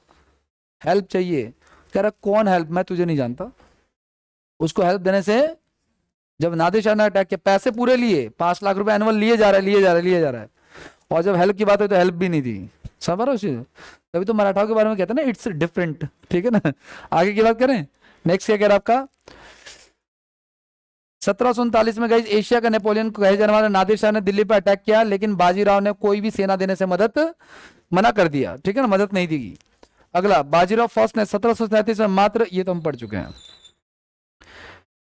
हेल्प चाहिए। कह रहा कौन हेल्प, मैं तुझे नहीं जानता। उसको हेल्प देने से जब नादिर शाह ने अटैक किया, पैसे पूरे लिए, 5 लाख रुपए एनुअल लिए जा रहा है, और जब हेल्प की बात हुई तो हेल्प भी नहीं दी। समझ रहे हो, तभी तो मराठाओं के बारे में कहते हैं ना इट्स डिफरेंट, ठीक है ना। आगे की बात करें, नेक्स्ट क्या कह रहा आपका, 1739 में गई एशिया का नेपोलियन कहे जाने वाले नादिर शाह ने दिल्ली पर अटैक किया, लेकिन बाजीराव ने कोई भी सेना देने से मना कर दिया, ठीक है ना, मदद नहीं दी। अगला बाजीराव फर्स्ट ने 1737 में मात्र, ये तो हम पढ़ चुके हैं।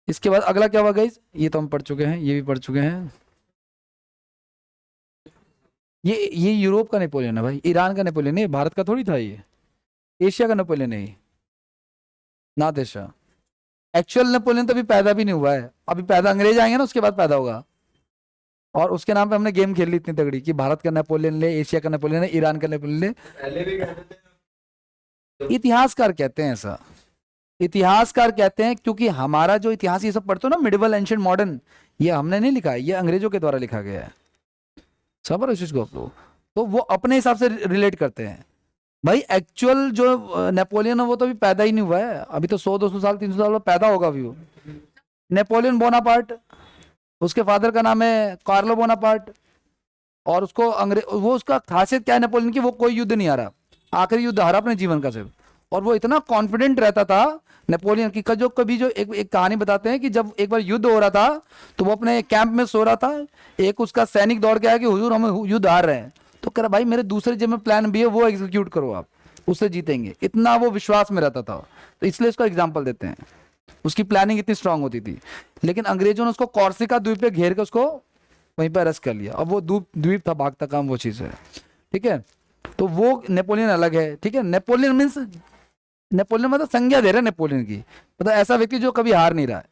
इसके बाद अगला क्या हुआ गाइस, ये तो हम पढ़ चुके हैं, ये भी पढ़ चुके हैं। ये यूरोप का नेपोलियन है भाई, ईरान का नेपोलियन है, भारत का थोड़ी था ये, एशिया का नेपोलियन है नादिर शाह। एक्चुअल नेपोलियन तो अभी पैदा भी नहीं हुआ है, अभी पैदा अंग्रेज आएंगे ना उसके बाद पैदा होगा। और उसके नाम पे हमने गेम खेल ली इतनी तगड़ी कि भारत का नेपोलियन ले, एशिया का नेपोलियन ले, ईरान का नेपोलियन ले। पहले भी कहते थे, इतिहासकार कहते हैं ऐसा, इतिहासकार कहते हैं, क्योंकि हमारा जो इतिहास ये सब पढ़ते हो ना, मिडिवल एंशिएंट मॉडर्न, ये हमने नहीं लिखा है, ये अंग्रेजों के द्वारा लिखा गया है। समझ इस चीज को आप लोग, तो वो अपने हिसाब से रिलेट करते हैं। भाई एक्चुअल जो नेपोलियन है वो तो अभी पैदा ही नहीं हुआ है, अभी तो 100-200 साल 300 साल पैदा होगा अभी वो। नेपोलियन बोनापार्ट, उसके फादर का नाम है कार्लो बोनापार्ट, और उसको वो उसका खासियत क्या है नेपोलियन की, वो कोई युद्ध नहीं हारा, आखिरी युद्ध हारा अपने जीवन का सिर्फ। और वो इतना कॉन्फिडेंट रहता था नेपोलियन की, कभी जो एक कहानी बताते हैं कि जब एक बार युद्ध हो रहा था तो वो अपने कैंप में सो रहा था, एक उसका सैनिक दौड़ के आया कि हुजूर हम युद्ध हार रहे हैं। तो कह रहा भाई मेरे दूसरे जो में प्लान भी है वो एग्जीक्यूट करो, आप उससे जीतेंगे, इतना वो विश्वास में रहता था। तो इसलिए उसका एग्जाम्पल देते हैं, उसकी प्लानिंग इतनी स्ट्रांग होती थी। लेकिन अंग्रेजों ने उसको कॉर्सिका द्वीप पे घेर के उसको वहीं पर अरेस्ट कर लिया। अब वो द्वीप था, भागता काम वो चीज़ है, ठीक है। तो वो नेपोलियन अलग है, ठीक है। नेपोलियन मीन्स, नेपोलियन मतलब संज्ञा दे रहे हैं नेपोलियन की, मतलब ऐसा व्यक्ति जो कभी हार नहीं रहा है।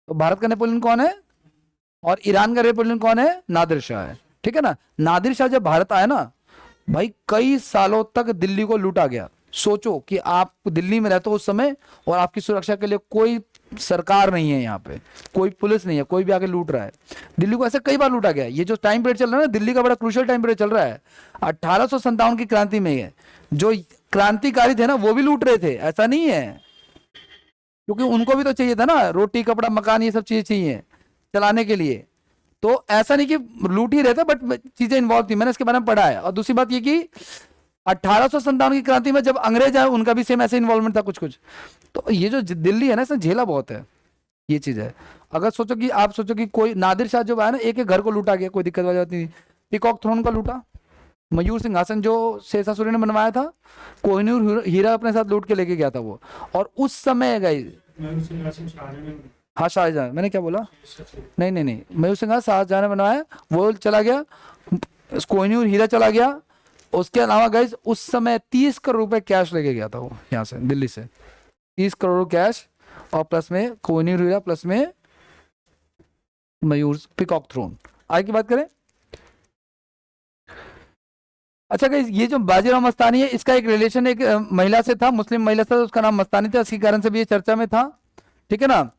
तो भारत का नेपोलियन कौन है, और ईरान का नेपोलियन कौन है, नादिर शाह है, ठीक है ना। नादिर शाह जब भारत आया ना भाई, कई सालों तक दिल्ली को लूटा गया। सोचो कि आप दिल्ली में रहते हो उस समय, और आपकी सुरक्षा के लिए कोई सरकार नहीं है, यहाँ पे कोई पुलिस नहीं है, कोई भी आके लूट रहा है। दिल्ली को ऐसे कई बार लूटा गया। ये जो टाइम पीरियड चल रहा है ना दिल्ली का, बड़ा क्रूशियल टाइम पीरियड चल रहा है। 1857 की क्रांति में है, जो क्रांतिकारी थे ना वो भी लूट रहे थे, ऐसा नहीं है, क्योंकि उनको भी तो चाहिए था ना, रोटी कपड़ा मकान ये सब चीजें चाहिए चलाने के लिए। तो ऐसा नहीं कि लूट ही रहता, बट चीजें इन्वॉल्व थी, मैंने इसके बारे में पढ़ा है। और दूसरी बात ये कि 1857 की क्रांति में जब अंग्रेज आए उनका भी सेम ऐसे इन्वॉल्वमेंट था कुछ कुछ। तो ये जो दिल्ली है ना, इसमें झेला बहुत है, ये चीज है। अगर सोचो कि आप सोचो कि कोई नादिर शाह जो आया ना, एक एक घर को लूटा गया, कोई दिक्कत वाली बात नहीं। पीकॉक थ्रोन का लूटा, मयूर सिंहासन जो शेरशाह सूरी ने बनवाया था, कोहिनूर हीरा अपने साथ लूट के लेके गया था वो। और उस समय गई, हाँ शाहजहां, मैंने क्या बोला, नहीं, मयूर सिंह शाहजहां ने बनवाया, वो चला गया, कोहिनूर हीरा चला गया। उसके अलावा गई उस समय 30 करोड़ रुपए कैश लेके गया था वो यहाँ से, दिल्ली से 30 करोड़ कैश, और प्लस में कोहिनूर हीरा, प्लस में मयूर पीकॉक थ्रोन। आगे की बात करें, अच्छा गाइस, ये जो बाजीराव मस्तानी है इसका एक रिलेशन एक महिला से था, मुस्लिम महिला से, उसका नाम मस्तानी था, इसी कारण से भी ये चर्चा में था। ठीक है ना।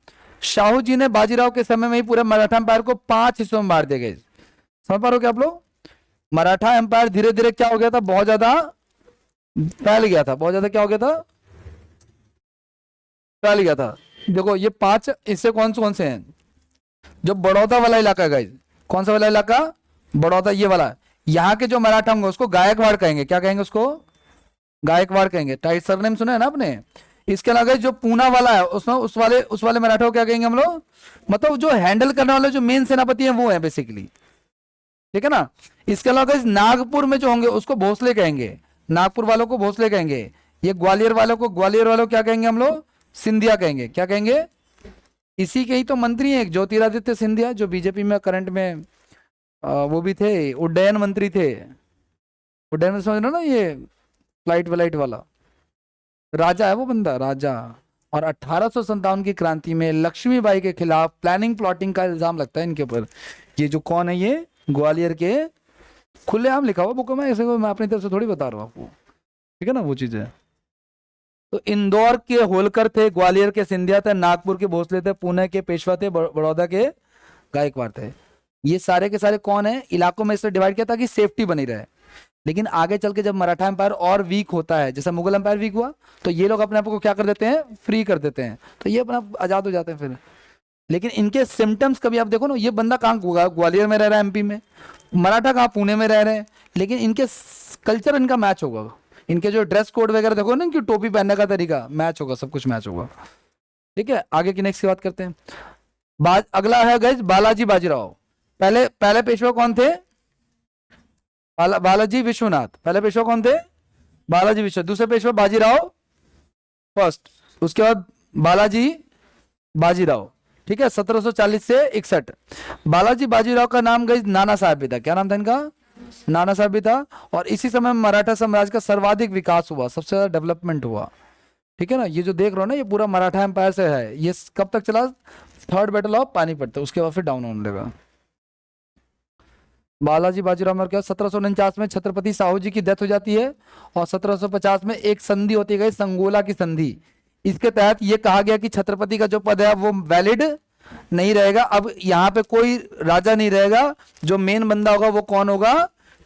शाहू जी ने बाजीराव के समय में ही पूरे मराठा एम्पायर को 5 हिस्सों में बांट दिया गया। समझ पा रहे हो क्या आप लोग? मराठा एम्पायर धीरे धीरे क्या हो गया था, बहुत ज्यादा फैल गया था, बहुत ज्यादा क्या हो गया था, फैल गया था। देखो ये 5 इससे कौन से हैं, जो बड़ौदा वाला इलाका है गाइस, कौन सा वाला इलाका, बड़ौदा ये वाला, यहाँ के जो मराठा होंगे उसको गायकवाड़ कहेंगे, क्या कहेंगे उसको, गायकवाड़ कहेंगे। टाइट सरनेम सुना है ना आपने। इसके अलावा जो पूना वाला है उसमें उस वाले मराठा को क्या कहेंगे हम लोग, मतलब जो हैंडल करने वाले जो मेन सेनापति है वो है बेसिकली। ठीक है ना। इसके अलावा इस नागपुर में जो होंगे उसको भोसले कहेंगे, नागपुर वालों को भोसले कहेंगे। ये ग्वालियर वालों को क्या कहेंगे हम लोग, सिंधिया कहेंगे। क्या कहेंगे, इसी के ही तो मंत्री हैं एक ज्योतिरादित्य सिंधिया, जो बीजेपी में करंट में वो भी थे, उड्डयन मंत्री थे। उड्डयन में समझ लो ना, ये फ्लाइट व्लाइट वाला राजा है वो बंदा, राजा। और 1857 की क्रांति में लक्ष्मीबाई के खिलाफ प्लानिंग प्लॉटिंग का इल्जाम लगता है इनके ऊपर। ये जो कौन है, ये ग्वालियर के, खुलेआम लिखा हुआ बुक में, ऐसे मैं अपनी तरफ से थोड़ी बता रहा हूँ आपको। ठीक है ना, वो चीज है। तो इंदौर के होलकर थे, ग्वालियर के सिंधिया थे, नागपुर के भोसले थे, पुणे के पेशवा थे, बड़ौदा के गायकवाड़ थे। ये सारे के सारे कौन है, इलाकों में इससे डिवाइड किया ताकि सेफ्टी बनी रहे। लेकिन आगे चल के जब मराठा एम्पायर और वीक होता है, जैसा मुगल एम्पायर वीक हुआ, तो ये लोग अपने आप को क्या कर देते हैं, फ्री कर देते हैं, तो ये अपना आजाद हो जाते हैं फिर। लेकिन इनके सिम्टम्स कभी आप देखो ना, ये बंदा कहाँ ग्वालियर में रह रहा है एमपी में, मराठा कहाँ पुणे में रह रहे हैं, लेकिन इनके कल्चर इनका मैच होगा। इनके जो ड्रेस कोड वगैरह देखो ना, इनकी टोपी पहनने का तरीका मैच होगा, सब कुछ मैच होगा। ठीक है, आगे की नेक्स्ट की बात करते हैं। अगला है गाइस बालाजी बाजीराव। पहले पेशवा कौन थे, बालाजी विश्वनाथ। पहले पेशवा कौन थे, बालाजी विश्वनाथ। दूसरे पेशवा बाजीराव फर्स्ट, उसके बाद बालाजी बाजीराव। ठीक है, 1740 से 61। बालाजी बाजीराव का नाम गई नाना साहब भी था। क्या नाम था इनका, नाना साहब भी था। और इसी समय मराठा साम्राज्य का सर्वाधिक विकास हुआ, सबसे ज्यादा डेवलपमेंट हुआ। ठीक है ना, ये जो देख रहे हो ना, ये पूरा मराठा एम्पायर से है। ये कब तक चला, थर्ड बैटल ऑफ पानीपत तक, उसके बाद फिर डाउन होने लगा। बालाजी बाजीराव में क्या, 1749 में छत्रपति साहू जी की डेथ हो जाती है, और 1750 में एक संधि होती गई, संगोला की संधि। इसके तहत ये कहा गया कि छत्रपति का जो पद है वो वैलिड नहीं रहेगा। अब यहाँ पे कोई राजा नहीं रहेगा, जो मेन बंदा होगा वो कौन होगा,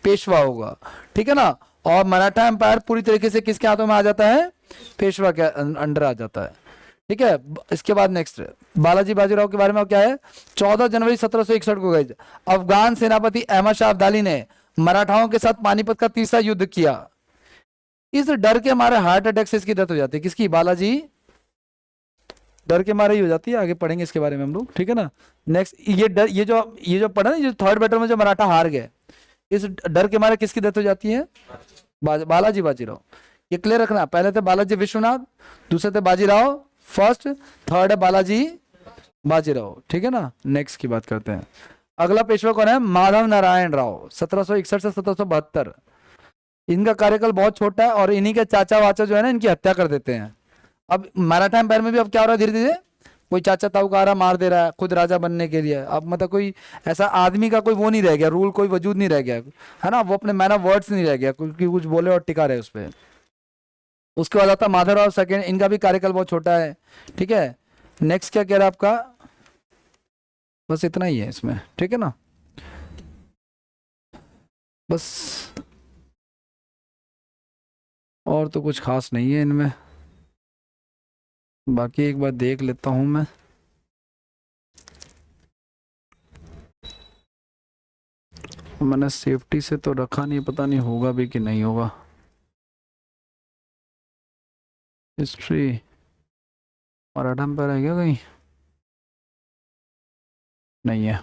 पेशवा होगा। ठीक है ना। और मराठा एम्पायर पूरी तरीके से किसके हाथों में आ जाता है, पेशवा के अंडर आ जाता है। ठीक है, इसके बाद नेक्स्ट बालाजी बाजीराव के बारे में क्या है। 14 जनवरी 1761 को गए अफगान सेनापति अहमद शाह अब्दाली ने मराठाओं के साथ पानीपत का तीसरा युद्ध किया। इस डर के मारे हार्ट अटैक से इसकी डेथ हो जाती है। किसकी, बालाजी, डर के मारे ही हो जाती है। आगे पढ़ेंगे इसके बारे में हम लोग। ठीक है ना। नेक्स्ट ये डर, ये जो पढ़ा ना, जो थर्ड बैटल में जो मराठा हार गए, इस डर के मारे किसकी डेथ हो जाती है, बालाजी बाजीराव। ये क्लियर रखना, पहले थे बालाजी विश्वनाथ, दूसरे थे बाजीराव फर्स्ट, थर्ड है बालाजी बाजीराव। ठीक है ना। नेक्स्ट की बात करते हैं। अगला पेशवा कौन है, माधव नारायण राव, 1761 से 1772। इनका कार्यकाल बहुत छोटा है, और इन्हीं के चाचा वाचा जो है ना, इनकी हत्या कर देते हैं। अब मराठा एम्पायर में भी अब क्या हो रहा है, धीरे धीरे कोई चाचा ताऊ का आ रहा, मार दे रहा है खुद राजा बनने के लिए। अब मतलब कोई ऐसा आदमी का कोई वो नहीं रह गया, रूल कोई वजूद नहीं रह गया है ना, वो अपने मैन ऑफ वर्ड्स नहीं रह गया, क्योंकि कुछ बोले और टिका रहे उस पर। उसके बाद आता माधवराव सेकेंड, इनका भी कार्यकाल बहुत छोटा है। ठीक है। नेक्स्ट क्या कह रहा है आपका, बस इतना ही है इसमें। ठीक है ना, बस और तो कुछ खास नहीं है इनमें। बाकी एक बार देख लेता हूं मैं। मैंने सेफ्टी से तो रखा नहीं, पता नहीं होगा भी कि नहीं होगा। हिस्ट्री मराठा पर है क्या कहीं, नहीं है।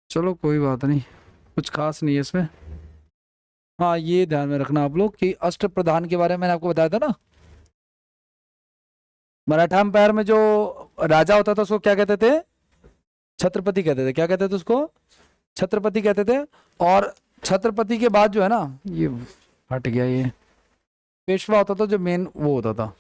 चलो कोई बात नहीं, कुछ खास नहीं है इसमें। हाँ ये ध्यान में रखना आप लोग कि अष्ट प्रधान के बारे में मैंने आपको बताया था ना। मराठा एम्पायर में जो राजा होता था उसको क्या कहते थे? छत्रपति कहते थे। क्या कहते थे उसको? छत्रपति कहते थे। और छत्रपति के बाद जो है ना, ये हट गया, ये पेशवा होता था जो मेन वो होता था।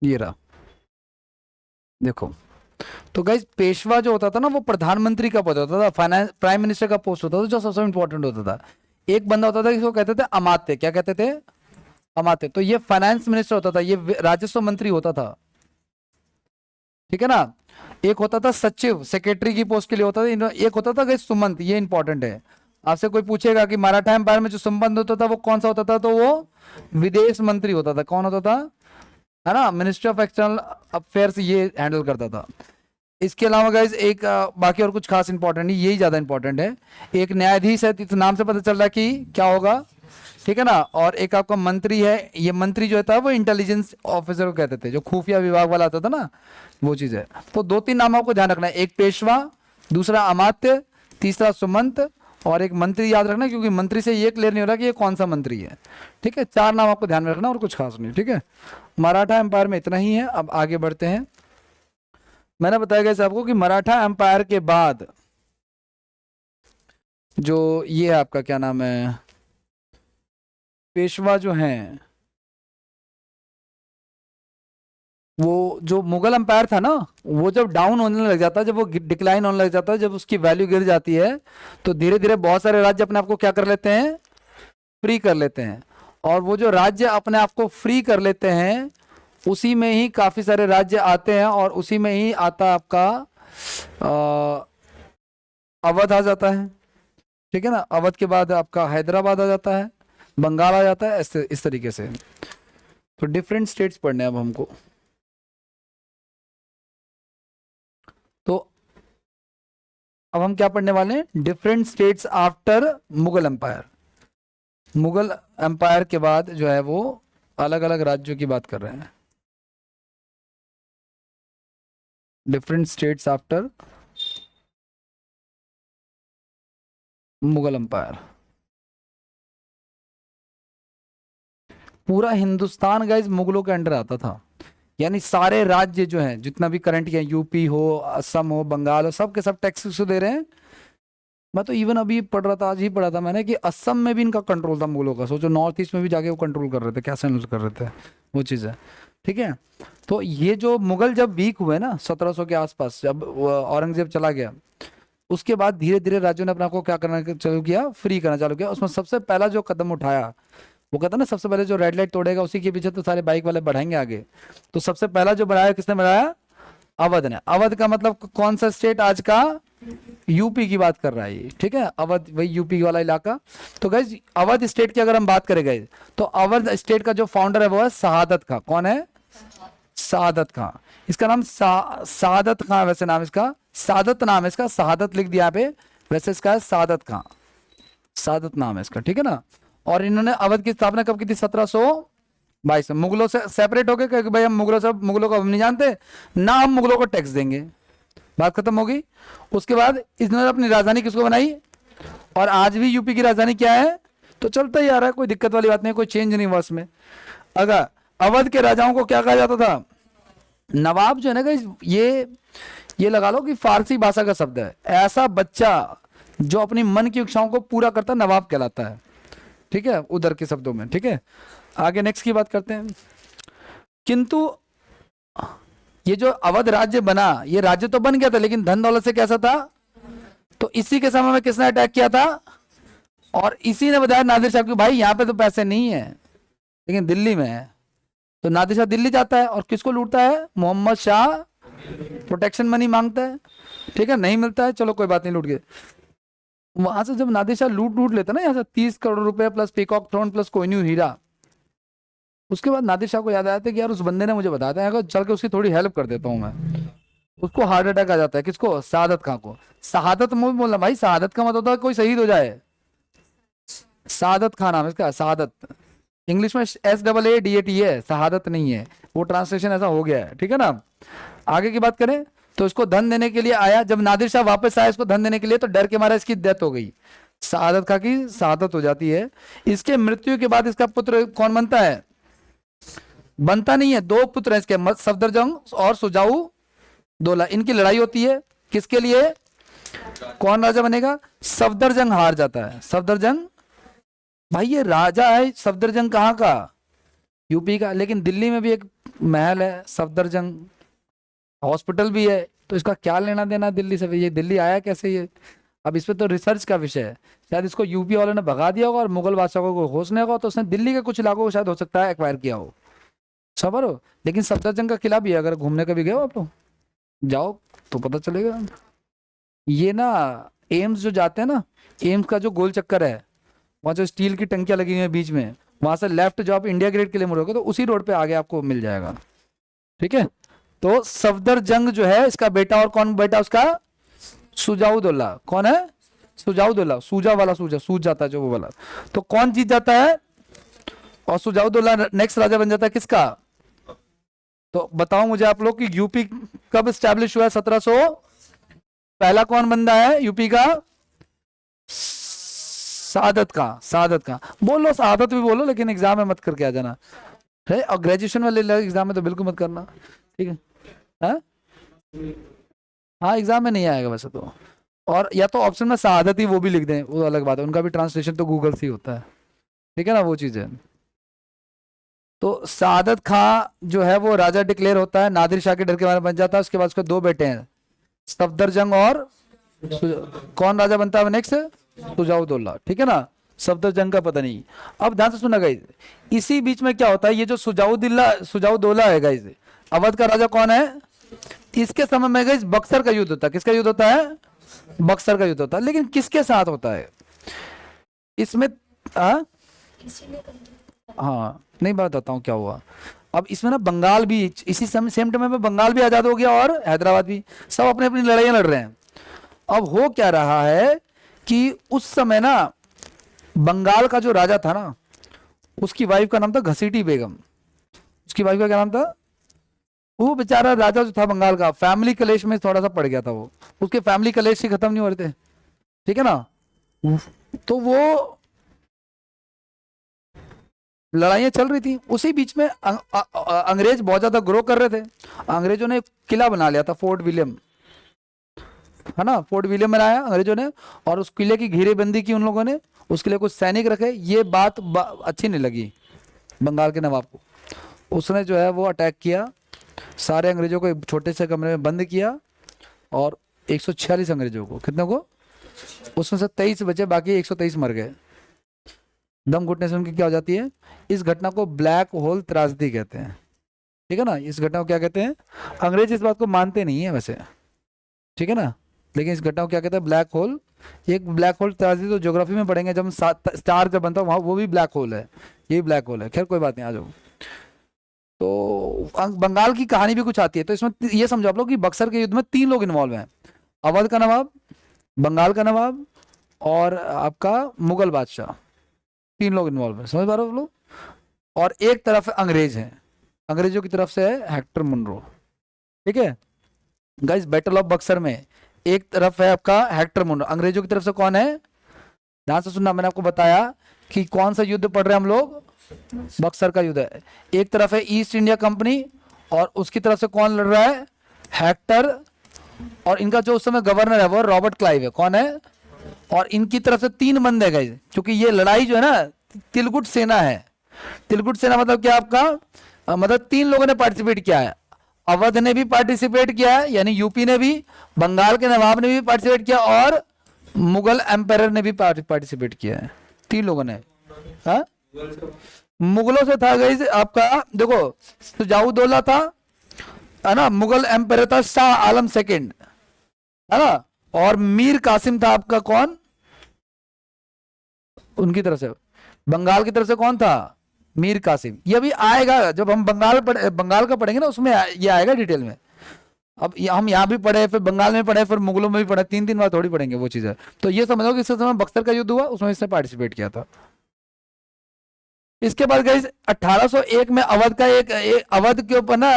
ये रहा, देखो। तो गाइज पेशवा जो होता था ना वो प्रधानमंत्री का पद होता था, फाइनेंस प्राइम मिनिस्टर का पोस्ट होता था जो सबसे इंपॉर्टेंट होता था। एक बंदा होता था जिसको कहते थे अमात्य। क्या कहते थे? अमात्य। तो ये फाइनेंस मिनिस्टर होता था, ये राजस्व मंत्री होता था, ठीक है ना। एक होता था सचिव, सेक्रेटरी की पोस्ट के लिए होता था। एक होता था गाइज सुमंत, ये इंपॉर्टेंट है। आपसे कोई पूछेगा कि मराठा एम्पायर में जो संबंध होता था वो कौन सा होता था, तो वो विदेश मंत्री होता था। कौन होता था? है ना, मिनिस्ट्री ऑफ एक्सटर्नल अफेयर्स ये हैंडल करता था। इसके अलावा गाइज एक बाकी और कुछ खास इंपॉर्टेंट नहीं, यही ज्यादा इंपॉर्टेंट है। एक न्यायाधीश है, तो नाम से पता चल रहा है कि क्या होगा, ठीक है ना। और एक आपका मंत्री है। ये मंत्री जो था वो इंटेलिजेंस ऑफिसर को कहते थे, जो खुफिया विभाग वाला आता था ना, वो चीज है। तो दो तीन नामों को ध्यान रखना है, एक पेशवा, दूसरा अमात्य, तीसरा सुमंत, और एक मंत्री याद रखना, क्योंकि मंत्री से ये क्लियर नहीं हो रहा कि ये कौन सा मंत्री है, ठीक है। चार नाम आपको ध्यान में रखना और कुछ खास नहीं, ठीक है। मराठा एम्पायर में इतना ही है। अब आगे बढ़ते हैं। मैंने बताया गया आपको कि मराठा एम्पायर के बाद जो ये है आपका क्या नाम है, पेशवा जो हैं, वो जो मुगल एम्पायर था ना, वो जब डाउन होने लग जाता है, जब वो डिक्लाइन होने लग जाता है, जब उसकी वैल्यू गिर जाती है, तो धीरे धीरे बहुत सारे राज्य अपने आप को क्या कर लेते हैं, फ्री कर लेते हैं। और वो जो राज्य अपने आप को फ्री कर लेते हैं, उसी में ही काफी सारे राज्य आते हैं, और उसी में ही आता आपका अवध आ जाता है, ठीक है ना। अवध के बाद आपका हैदराबाद आ जाता है, बंगाल आ जाता है, ऐसे इस तरीके से। तो डिफरेंट स्टेट्स पढ़ने हैं अब हमको। तो अब हम क्या पढ़ने वाले हैं? Different states after Mughal empire. Mughal empire के बाद जो है वो अलग अलग राज्यों की बात कर रहे हैं। Different states after Mughal empire. पूरा हिंदुस्तान गाइज मुगलों के अंडर आता था, यानी सारे राज्य जो हैं जितना भी करंट है, यूपी हो, असम हो, बंगाल हो, सब के सब टैक्स दे रहे हैं। मैं तो इवन अभी पढ़ रहा था, आज ही पढ़ा था मैंने, कि असम में भी इनका कंट्रोल था मुगलों का। सोचो नॉर्थ ईस्ट में भी जाके वो कंट्रोल कर रहे थे, कैसे हैंडल कर रहे थे, वो चीज़ है, ठीक है। तो ये जो मुगल जब वीक हुए ना 1700 के आसपास, जब औरंगजेब चला गया, उसके बाद धीरे धीरे राज्यों ने अपने आप को क्या करना चालू किया, फ्री करना चालू किया। उसमें सबसे पहला जो कदम उठाया, वो कहता ना सबसे पहले जो रेड लाइट तोड़ेगा उसी के पीछे तो सारे बाइक वाले बढ़ाएंगे आगे। तो सबसे पहला जो बढ़ाया किसने बढ़ाया? अवध ने। अवध का मतलब कौन सा स्टेट? आज का यूपी की बात कर रहा है ये, ठीक है। अवध वही यूपी वाला इलाका। तो गाइज अवध स्टेट की अगर हम बात करें गाइज, तो अवध स्टेट का जो फाउंडर है वो है शहादत खां। कौन है? शहादत खां। इसका नाम शहादत खां, वैसे नाम इसका सादत नाम है इसका, शहादत लिख दिया पे, वैसे इसका है शहादत खां, सादत नाम है इसका, ठीक है ना। और इन्होंने अवध की स्थापना कब की थी? 1722 में। मुगलों से सेपरेट हो गए कि भाई हम मुगलों को हम नहीं जानते ना, हम मुगलों को टैक्स देंगे, बात खत्म होगी। उसके बाद इन्होंने अपनी राजधानी किसको बनाई? और आज भी यूपी की राजधानी क्या है? तो चलता ही आ रहा है, कोई दिक्कत वाली बात नहीं, कोई चेंज नहीं हुआ उसमें। अगर अवध के राजाओं को क्या कहा जाता था? नवाब जो है ना, ये लगा लो कि फारसी भाषा का शब्द है। ऐसा बच्चा जो अपनी मन की इच्छाओं को पूरा करता नवाब कहलाता है, ठीक है, उधर के शब्दों में, ठीक है। आगे नेक्स्ट की बात करते हैं। किंतु ये जो अवध राज्य बना, ये राज्य तो बन गया था, लेकिन धन दौलत से कैसा था? तो इसी के समय में किसने अटैक किया था? और इसी ने बताया नादिर शाह को, भाई यहाँ पे तो पैसे नहीं है लेकिन दिल्ली में है। तो नादिर शाह दिल्ली जाता है और किसको लूटता है? मोहम्मद शाह। प्रोटेक्शन मनी मांगता है, ठीक है, नहीं मिलता है, चलो कोई बात नहीं, लूट गए। वहां से जब नादिर शाह लूट लेता ना यहाँ से 30 करोड़ रुपए plus peacock throne plus Kohinoor हीरा, उसके बाद नादिर शाह को याद आया था कि यार उस बंदे ने मुझे बताया था, अगर चल के उसकी थोड़ी हेल्प कर देता हूँ मैं। उसको हार्ट अटैक आ जाता है। किसको? शहादत खां को। शहादत मुझे बोलना भाई, शहादत का मतलब होता है कोई शहीद हो जाए, शहादत खान नाम है इसका, शहादत। इंग्लिश में SAADAT है, शहादत नहीं है, वो ट्रांसलेशन ऐसा हो गया है, ठीक है ना। आगे की बात करें तो इसको धन देने के लिए आया, जब नादिर शाह वापस आया इसको धन देने के लिए, तो डर के मारा इसकी डेथ हो गई, शहादत खां की शहादत हो जाती है। इसके मृत्यु के बाद इसका पुत्र कौन बनता है? बनता नहीं है, दो पुत्र हैं इसके, सफदरजंग और सुजाऊ दौला। इनकी लड़ाई होती है किसके लिए, कौन राजा बनेगा? सफदरजंग हार जाता है। सफदरजंग, भाई ये राजा है सफदरजंग, कहाँ का? यूपी का, लेकिन दिल्ली में भी एक महल है सफदरजंग, हॉस्पिटल भी है, तो इसका क्या लेना देना दिल्ली से? ये दिल्ली आया कैसे ये? अब इस पे तो रिसर्च का विषय है, शायद इसको यूपी वालों ने भगा दिया होगा और मुगल बादशाहों को होश नहीं होगा, तो उसने दिल्ली के कुछ इलाकों को शायद हो सकता है एक्वायर किया हो, सबर हो। लेकिन सफदरजंग का किला भी है, अगर घूमने कभी गए हो आप लोग, जाओ तो पता चलेगा। ये ना एम्स जो जाते हैं ना, एम्स का जो गोल चक्कर है, वहाँ जो स्टील की टंकियां लगी हुई है बीच में, वहां से लेफ्ट जो आप इंडिया गेट के लिए मुड़ोगे तो उसी रोड पे आगे आपको मिल जाएगा, ठीक है। तो सफदरजंग जो है इसका बेटा, और कौन बेटा उसका? सुजाउदौला। कौन है? सुजाउदौला, सूजा वाला, सूजा सूज जाता है जो वो वाला। तो कौन जीत जाता है? और सुजाउदौला नेक्स्ट राजा बन जाता है किसका? तो बताओ मुझे आप लोग कि यूपी कब स्टैब्लिश हुआ है? 1700। पहला कौन बंदा है यूपी का? सादत का, सादत का बोलो, सादत भी बोलो, लेकिन एग्जाम में मत करके आ जाना है, और ग्रेजुएशन वाले एग्जाम में तो बिल्कुल मत करना, ठीक है। हाँ हाँ, एग्जाम में नहीं आएगा वैसे तो, और या तो ऑप्शन में शहादत ही वो भी लिख दें, वो अलग बात है, उनका भी ट्रांसलेशन तो गूगल से ही होता है, ठीक है ना, वो चीज़ है। तो शहादत खां जो है वो राजा डिक्लेयर होता है, नादिर शाह के डर के मारे बन जाता है। उसके बाद उसके दो बेटे हैं, सफदरजंग और कौन राजा बनता है नेक्स्ट? सुजाउदौला, ठीक है ना। सफदरजंग का पता नहीं। अब ध्यान से सुना गाइस, इसी बीच में क्या होता है, ये जो सुजाउदौला है गाइस, अवध का राजा कौन है? इसके समय में गाइस बक्सर का युद्ध होता है। किसका युद्ध होता है? बक्सर का युद्ध होता है। लेकिन किसके साथ होता है इसमें? हाँ नहीं, बताता हूँ क्या हुआ। अब इसमें ना बंगाल भी इसी समय सेम टाइम में बंगाल भी आजाद हो गया और हैदराबाद भी, सब अपने अपनी लड़ाइयां लड़ रहे हैं। अब हो क्या रहा है कि उस समय ना बंगाल का जो राजा था ना, उसकी वाइफ का नाम था घसीटी बेगम। उसकी वाइफ का क्या नाम था? वो बेचारा राजा जो था बंगाल का, फैमिली कलेश में थोड़ा सा पड़ गया था वो, उसके फैमिली कलेश ही खत्म नहीं हो रहे थे, ठीक है ना। तो वो लड़ाइयां चल रही थी, उसी बीच में अंग्रेज बहुत ज्यादा ग्रो कर रहे थे। अंग्रेजों ने एक किला बना लिया था, फोर्ट विलियम, है ना, फोर्ट विलियम बनाया अंग्रेजों ने, और उस किले की घेरेबंदी की उन लोगों ने, उसके लिए कुछ सैनिक रखे। ये बात अच्छी नहीं लगी बंगाल के नवाब को, उसने जो है वो अटैक किया, सारे अंग्रेजों को एक छोटे से कमरे में बंद किया, और 146 अंग्रेजों को, कितने को? उसमें से 23 बचे, बाकी 123 मर गए। दम घुटने से उनकी क्या हो जाती है? इस घटना को ब्लैक होल त्रासदी कहते हैं, ठीक है ना। इस घटना को क्या कहते हैं? अंग्रेज इस बात को मानते नहीं है वैसे, ठीक है ना, लेकिन इस घटना को क्या कहते हैं? Black hole. एक ब्लैक होल त्रासदी तो ज्योग्राफी में पढ़ेंगे, जब स्टार जब बनता है वहाँ, वो भी ब्लैक होल है, ये भी ब्लैक होल है। खैर कोई बात नहीं, आ जाओ। तो बंगाल की कहानी भी कुछ आती है। तो इसमें ये समझो आप लोग कि बक्सर के युद्ध में 3 लोग इन्वॉल्व हैं, अवध का नवाब, बंगाल का नवाब, और आपका मुगल बादशाह, 3 लोग इन्वॉल्व हैं, समझ पा रहे हो आप लोग। और एक तरफ अंग्रेज हैं, अंग्रेजों की तरफ से है हेक्टर मुनरो, ठीक है गाइस। बैटल ऑफ बक्सर में एक तरफ है आपका हेक्टर मुनरो, अंग्रेजों की तरफ से कौन है? ध्यान से सुनना, मैंने आपको बताया कि कौन सा युद्ध पढ़ रहे हैं हम लोग, बक्सर का युद्ध है। एक तरफ है ईस्ट इंडिया कंपनी, और उसकी तरफ से कौन लड़ रहा है? हेक्टर, और इनका जो उस समय गवर्नर है वो रॉबर्ट क्लाइव है। कौन है? और इनकी तरफ से 3 बंदे गए, क्योंकि ये लड़ाई जो है ना तिलकुट सेना है। तिलकुट सेना मतलब क्या आपका? मतलब 3 लोगों ने पार्टिसिपेट किया है, अवध ने भी पार्टिसिपेट किया है, यानी यूपी ने भी, बंगाल के नवाब ने भी पार्टिसिपेट किया, और मुगल एम्पायर ने भी पार्टिसिपेट किया है, 3 लोगों ने। हाँ, मुगलों से था गाइस आपका, देखो सुजाउदौला था, है ना, मुगल एम्पायर था शाह आलम सेकंड, है ना, और मीर कासिम था आपका कौन? उनकी तरफ से, बंगाल की तरफ से कौन था? मीर कासिम। ये भी आएगा जब हम बंगाल का पढ़ेंगे ना, उसमें ये आएगा डिटेल में। अब हम यहाँ भी पढ़े, फिर बंगाल में पढ़े, फिर मुगलों में भी पढ़े, 3 बार थोड़ी पढ़ेंगे वो चीज़ है। तो ये समझो कि इस समय बक्सर का युद्ध हुआ, उसमें इसने पार्टिसिपेट किया था, इसके बाद गाइस 1801 में अवध का अवध के ऊपर ना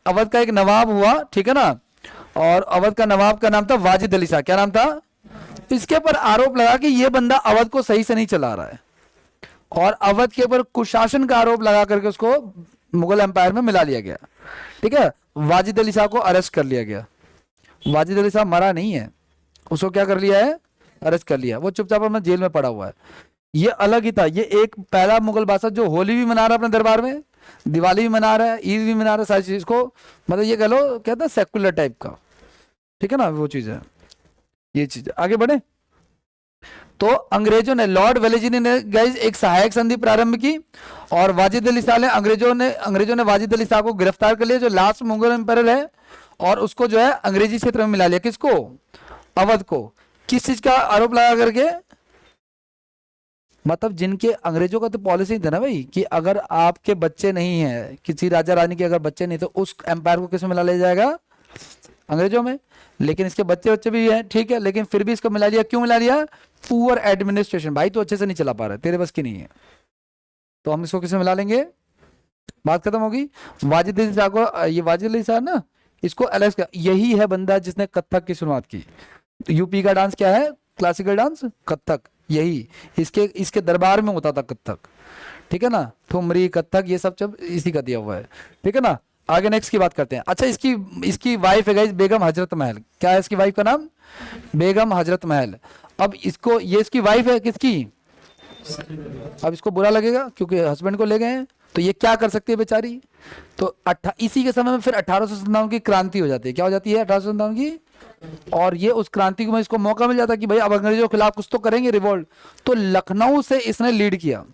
अवध का एक नवाब हुआ, ठीक है ना, और अवध का नवाब का नाम था वाजिद अली शाह। क्या नाम था? इसके ऊपर आरोप लगा कि ये बंदा अवध को सही से नहीं चला रहा है, और अवध के ऊपर कुशासन का आरोप लगा करके उसको मुगल एम्पायर में मिला लिया गया, ठीक है। वाजिद अली शाह को अरेस्ट कर लिया गया। वाजिद अली शाह मरा नहीं है, उसको क्या कर लिया है? अरेस्ट कर लिया। वो चुपचाप अपना जेल में पड़ा हुआ है। ये अलग ही था। ये एक पहला मुगल बादशाह जो होली भी मना रहा है अपने दरबार में, दिवाली भी मना रहा है, ईद भी मना रहा है, सारी चीज को मतलब ये कह लो कहता है सेकुलर टाइप का, ठीक है ना, वो चीज है। ये चीज आगे बढ़े तो अंग्रेजों ने, लॉर्ड वेलेस्ली ने गाइस एक सहायक संधि प्रारंभ की, और वाजिद अली शाह ने अंग्रेजों ने वाजिद अली शाह को गिरफ्तार कर लिया, जो लास्ट मुगल एम्पायर है, और उसको जो है अंग्रेजी क्षेत्र में मिला लिया। किसको? अवध को। किस चीज का आरोप लगा करके? मतलब जिनके, अंग्रेजों का तो पॉलिसी था ना भाई कि अगर आपके बच्चे नहीं है, किसी राजा रानी के अगर बच्चे नहीं, तो उस एम्पायर को किस में मिला लिया जाएगा? अंग्रेजों में। लेकिन इसके बच्चे भी हैं, ठीक है, लेकिन फिर भी इसको मिला लिया। क्यों मिला लिया? Poor administration. भाई तो अच्छे से नहीं चला पा रहा है, तेरे बस की नहीं है, तो हम इसको किसमें मिला लेंगे? बात खत्म होगी। वाजिद अली शाह को, ये वाजिद अली शाह ना, इसको अलग का, यही है बंदा जिसने कथक की शुरुआत की। यूपी का डांस क्या है? Classical dance, Kathak. यही इसके दरबार में होता था कथक, ठीक है ना। ठुमरी, कथक, ये सब इसी का दिया हुआ है, ठीक है ना। आगे नेक्स्ट की बात करते हैं। अच्छा, इसकी वाइफ है गाइस बेगम हजरत महल। क्या है इसकी वाइफ का नाम? बेगम हजरत महल। अब ये इसकी वाइफ है किसकी? अब इसको बुरा लगेगा क्योंकि हस्बैंड को ले गए हैं, तो ये क्या कर सकती है बेचारी? तो इसी के समय में फिर 1857 की क्रांति हो जाती है। क्या हो जाती है? 1857 की। और ये उस क्रांति में इसको मौका मिल जाता है कि भाई अब अंग्रेजों के खिलाफ कुछ तो करेंगे, रिवोल्ट। तो लखनऊ से इसने लीड किया।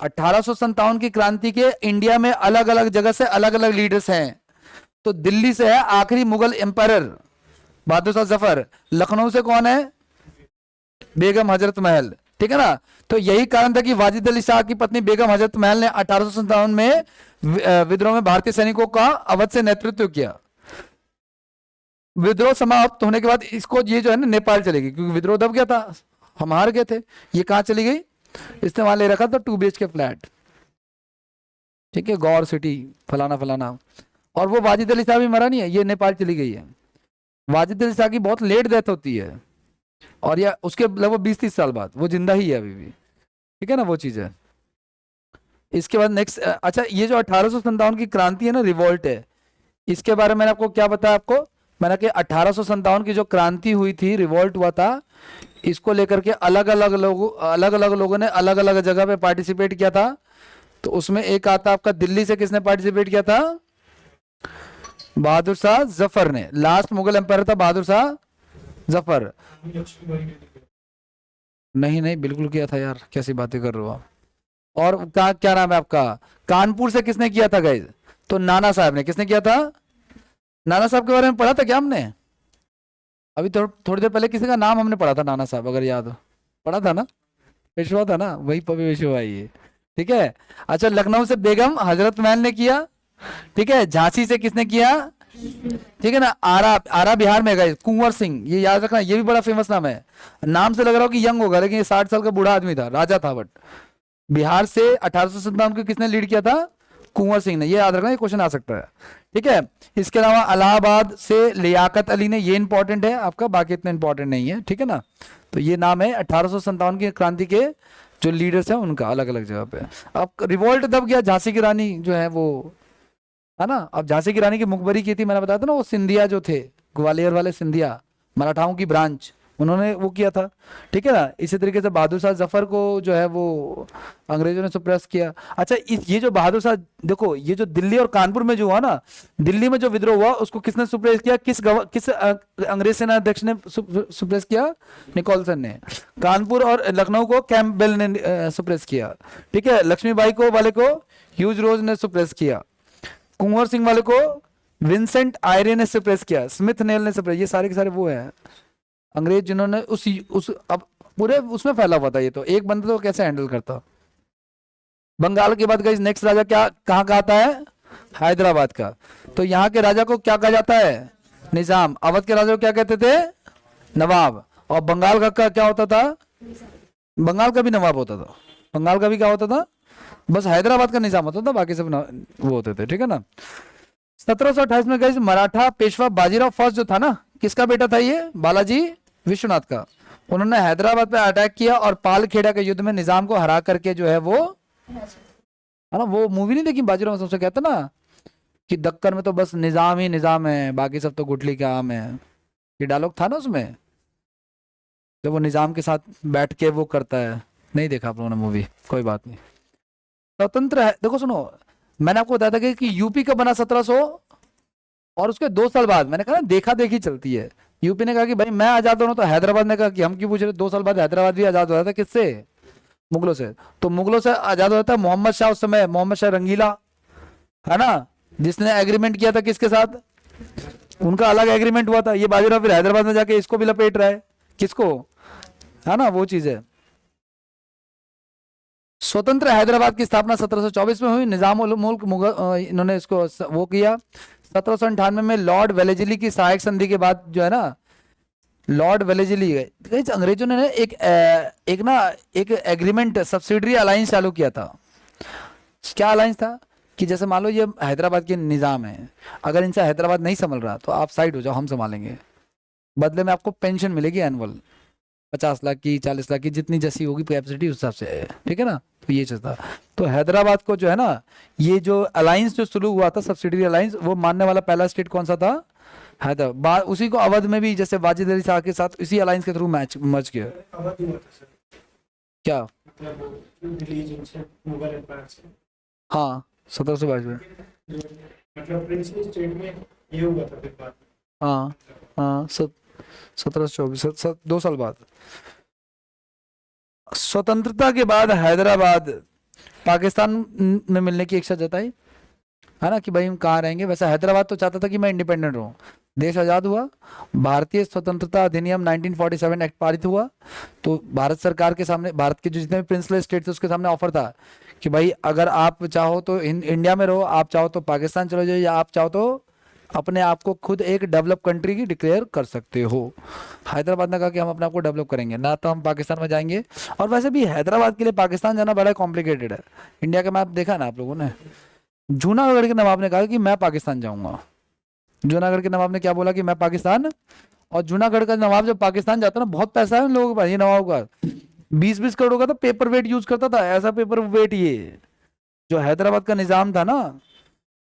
1857 की क्रांति के इंडिया में अलग अलग जगह से अलग अलग लीडर्स हैं। तो दिल्ली से है आखिरी मुगल एम्पायर बहादुर शाह जफर। लखनऊ से कौन है? बेगम हजरत महल, ठीक है ना। तो यही कारण था कि वाजिद अली शाह की पत्नी बेगम हजरत महल ने 1857 में विद्रोह में भारतीय सैनिकों का अवध से नेतृत्व किया। विद्रोह समाप्त होने के बाद इसको ये जो है ना नेपाल चली गई, क्योंकि विद्रोह दब गया था, हम हार गए थे। ये कहाँ चली गई? इसने वहां ले रखा था 2 BHK फ्लैट, ठीक है, गौर सिटी फलाना फलाना। और वो वाजिद अली शाह भी मरा नहीं है, ये नेपाल चली गई है। वाजिद अली शाह की बहुत लेट डेथ होती है, और या उसके लगभग 20-30 साल बाद, वो जिंदा ही है अभी भी, ठीक है ना, वो चीज है। इसके बाद नेक्स्ट, अच्छा, ये जो 1857 की क्रांति है ना, रिवोल्ट है, इसके बारे में मैंने आपको क्या बताया? आपको मैंने कि 1857 की जो क्रांति हुई थी, रिवोल्ट हुआ था, इसको लेकर के अलग अलग लोगों ने अलग अलग जगह पे पार्टिसिपेट किया था। तो उसमें एक आता आपका दिल्ली से, किसने पार्टिसिपेट किया था? बहादुर शाह जफर ने। लास्ट मुगल एम्पायर था बहादुर शाह जफर। नहीं बिल्कुल किया था यार, कैसी बातें कर रहे हो आप। और क्या नाम है आपका? कानपुर से किसने किया था गाइस? तो नाना साहब ने। किसने किया था? नाना साहब के बारे में पढ़ा था क्या हमने? अभी थोड़ी देर पहले किसी का नाम हमने पढ़ा था, नाना साहब, अगर याद हो। पढ़ा था ना? पेशवा था ना, वही पपी पेशवा ये, ठीक है। अच्छा, लखनऊ से बेगम हजरत महल ने किया, ठीक है। झांसी से किसने किया? ठीक है ना। आरा बिहार में गए कुंवर सिंह, ये याद रखना, ये भी बड़ा फेमस नाम है। नाम से लग रहा हो कि यंग होगा, लेकिन ये 60 साल का बूढ़ा आदमी था, राजा था। बट बिहार से 1857 को किसने लीड किया था? कुंवर सिंह ने। ये याद रखना, ये क्वेश्चन आ सकता है, ठीक है। इसके अलावा इलाहाबाद से लियाकत अली ने, ये इंपॉर्टेंट है आपका, बाकी इतना इंपॉर्टेंट नहीं है, ठीक है ना। तो ये नाम है 1857 की क्रांति के जो लीडर्स हैं उनका, अलग अलग जगह पे। अब रिवोल्ट दब गया, झांसी की रानी जो है वो, है ना। अब झांसी की रानी की मुखबरी की थी, मैंने बताया था ना, वो सिंधिया जो थे, ग्वालियर वाले सिंधिया, मराठाओं की ब्रांच, उन्होंने वो किया था, ठीक है ना। इसी तरीके से बहादुर शाह जफर को जो है वो अंग्रेजों ने सुप्रेस किया। अच्छा, ये जो बहादुर शाह, देखो ये जो दिल्ली और कानपुर में जो हुआ ना, दिल्ली में जो विद्रोह हुआ उसको किसने सुप्रेस किया? किस अंग्रेज सेना अध्यक्ष ने सुप्रेस किया? निकोलसन ने। कानपुर और लखनऊ को कैंपबेल ने सुप्रेस किया, ठीक है। लक्ष्मीबाई को वाले को ह्यूज रोज ने सुप्रेस किया। कुंवर सिंह वाले को विंसेंट आयरे ने सुप्रेस किया। स्मिथ नेल ने सुप्रेस, ये सारे के सारे वो है अंग्रेज जिन्होंने उस अब पूरे उसमें फैला हुआ था। ये तो एक बंदा तो कैसे हैंडल करता। बंगाल के बाद गाइस नेक्स्ट राजा क्या कहाँ का आता है? हैदराबाद का। तो यहाँ के राजा को क्या कहा जाता है? निजाम। अवध के राजा को क्या कहते थे? नवाब। और बंगाल का क्या होता था? बंगाल का भी नवाब होता था। बंगाल का भी क्या होता था? बस हैदराबाद का निजाम होता था, बाकी सब वो होते थे, ठीक है ना। 1728 में गए मराठा पेशवा बाजीराव फर्स्ट जो था ना, किसका बेटा था ये, बालाजी विश्वनाथ का। उन्होंने हैदराबाद पे अटैक किया और पालखेड़ा के युद्ध में निजाम को हरा करके जो है वो, है ना, वो मूवी नहीं देखी बाजीराव, सबसे कहता ना कि दक्कन में तो बस निजाम ही निजाम है, बाकी सब तो गुठली के आम है, ये डायलॉग था ना उसमें, जब वो निजाम के साथ बैठ के वो करता है। नहीं देखा आप लोगों ने मूवी, कोई बात नहीं। स्वतंत्र है, देखो सुनो, मैंने आपको बताया था कि यूपी का बना 1700 और उसके 2 साल बाद, मैंने कहा ना देखा देखी चलती है। यूपी ने कहा कि भाई मैं आजाद होना, तो हैदराबाद ने कहा कि हम क्यों पूछ रहे, 2 साल बाद हैदराबाद भी आजाद हो रहा था, किससे, मुगलों से। तो मुगलों से आजाद होता था मोहम्मद शाह, उस समय मोहम्मद शाह रंगीला, है ना, जिसने एग्रीमेंट किया था किसके साथ, उनका अलग एग्रीमेंट हुआ था। ये बाजीराव फिर हैदराबाद में जाके इसको भी लपेट रहा है, किसको, है ना, वो चीज है। स्वतंत्र हैदराबाद की स्थापना 1724 में हुई। निजाम उल मुल्क इन्होंने इसको वो किया। 1798 में लॉर्ड वेलेजली की सहायक संधि के बाद जो है ना, लॉर्ड वेलेजली अंग्रेजों ने एक एग्रीमेंट सब्सिडरी अलायंस चालू किया था। क्या अलायंस था कि जैसे मान लो ये हैदराबाद के निजाम है, अगर इनसे हैदराबाद नहीं संभल रहा तो आप साइड हो जाओ, हम संभालेंगे, बदले में आपको पेंशन मिलेगी एनुअल 50 लाख की, 40 लाख की, जितनी जैसी होगी कैपेसिटी उस हिसाब से, ठीक है ना। तो ये चीज था। तो हैदराबाद को जो है ना, ये जो अलायंस जो शुरू हुआ था सब्सिडरी अलायंस, वो मानने वाला पहला स्टेट कौन सा था, हैदराबाद। उसी को अवध में भी जैसे वाजिद अली शाह के साथ इसी अलायंस के थ्रू मर्ज किया। अवध ही हुआ था सर, क्या, मतलब वो दिल्ली जिनसे मुगल एम्पायर से, हाँ 1722 में, मतलब प्रिंसली स्टेट में ये हुआ था फिर बाद में। हाँ हाँ 1724, 2 साल बाद। स्वतंत्रता के बाद हैदराबाद पाकिस्तान में मिलने की इच्छा जताई, है ना, कि भाई हम कहाँ रहेंगे। वैसे हैदराबाद तो चाहता था कि मैं इंडिपेंडेंट रहूं। देश आज़ाद हुआ, भारतीय स्वतंत्रता अधिनियम 1947 एक्ट पारित हुआ। तो भारत सरकार के सामने, भारत के जो जितने भी प्रिंसली स्टेट थे उसके सामने ऑफर था कि भाई अगर आप चाहो तो इंडिया में रहो, आप चाहो तो पाकिस्तान चले जाओ, या आप चाहो तो अपने आप को खुद एक डेवलप कंट्री की डिक्लेयर कर सकते हो। हैदराबाद ने कहा कि हम अपने आप को डेवलप करेंगे, ना तो हम पाकिस्तान में जाएंगे। और वैसे भी हैदराबाद के लिए पाकिस्तान जाना बड़ा कॉम्प्लिकेटेड है। इंडिया का मैप देखा ना आप लोगों ने, जूनागढ़ के नवाब ने कहा कि मैं पाकिस्तान जाऊंगा। जूनागढ़ के नवाब ने क्या बोला कि मैं पाकिस्तान, और जूनागढ़ का नवाब जब पाकिस्तान जाता ना, बहुत पैसा है उन लोगों के पास, ये नवाब का 20-20 करोड़ का तो पेपर वेट यूज करता था, ऐसा पेपर वेट। ये जो हैदराबाद का निजाम था ना,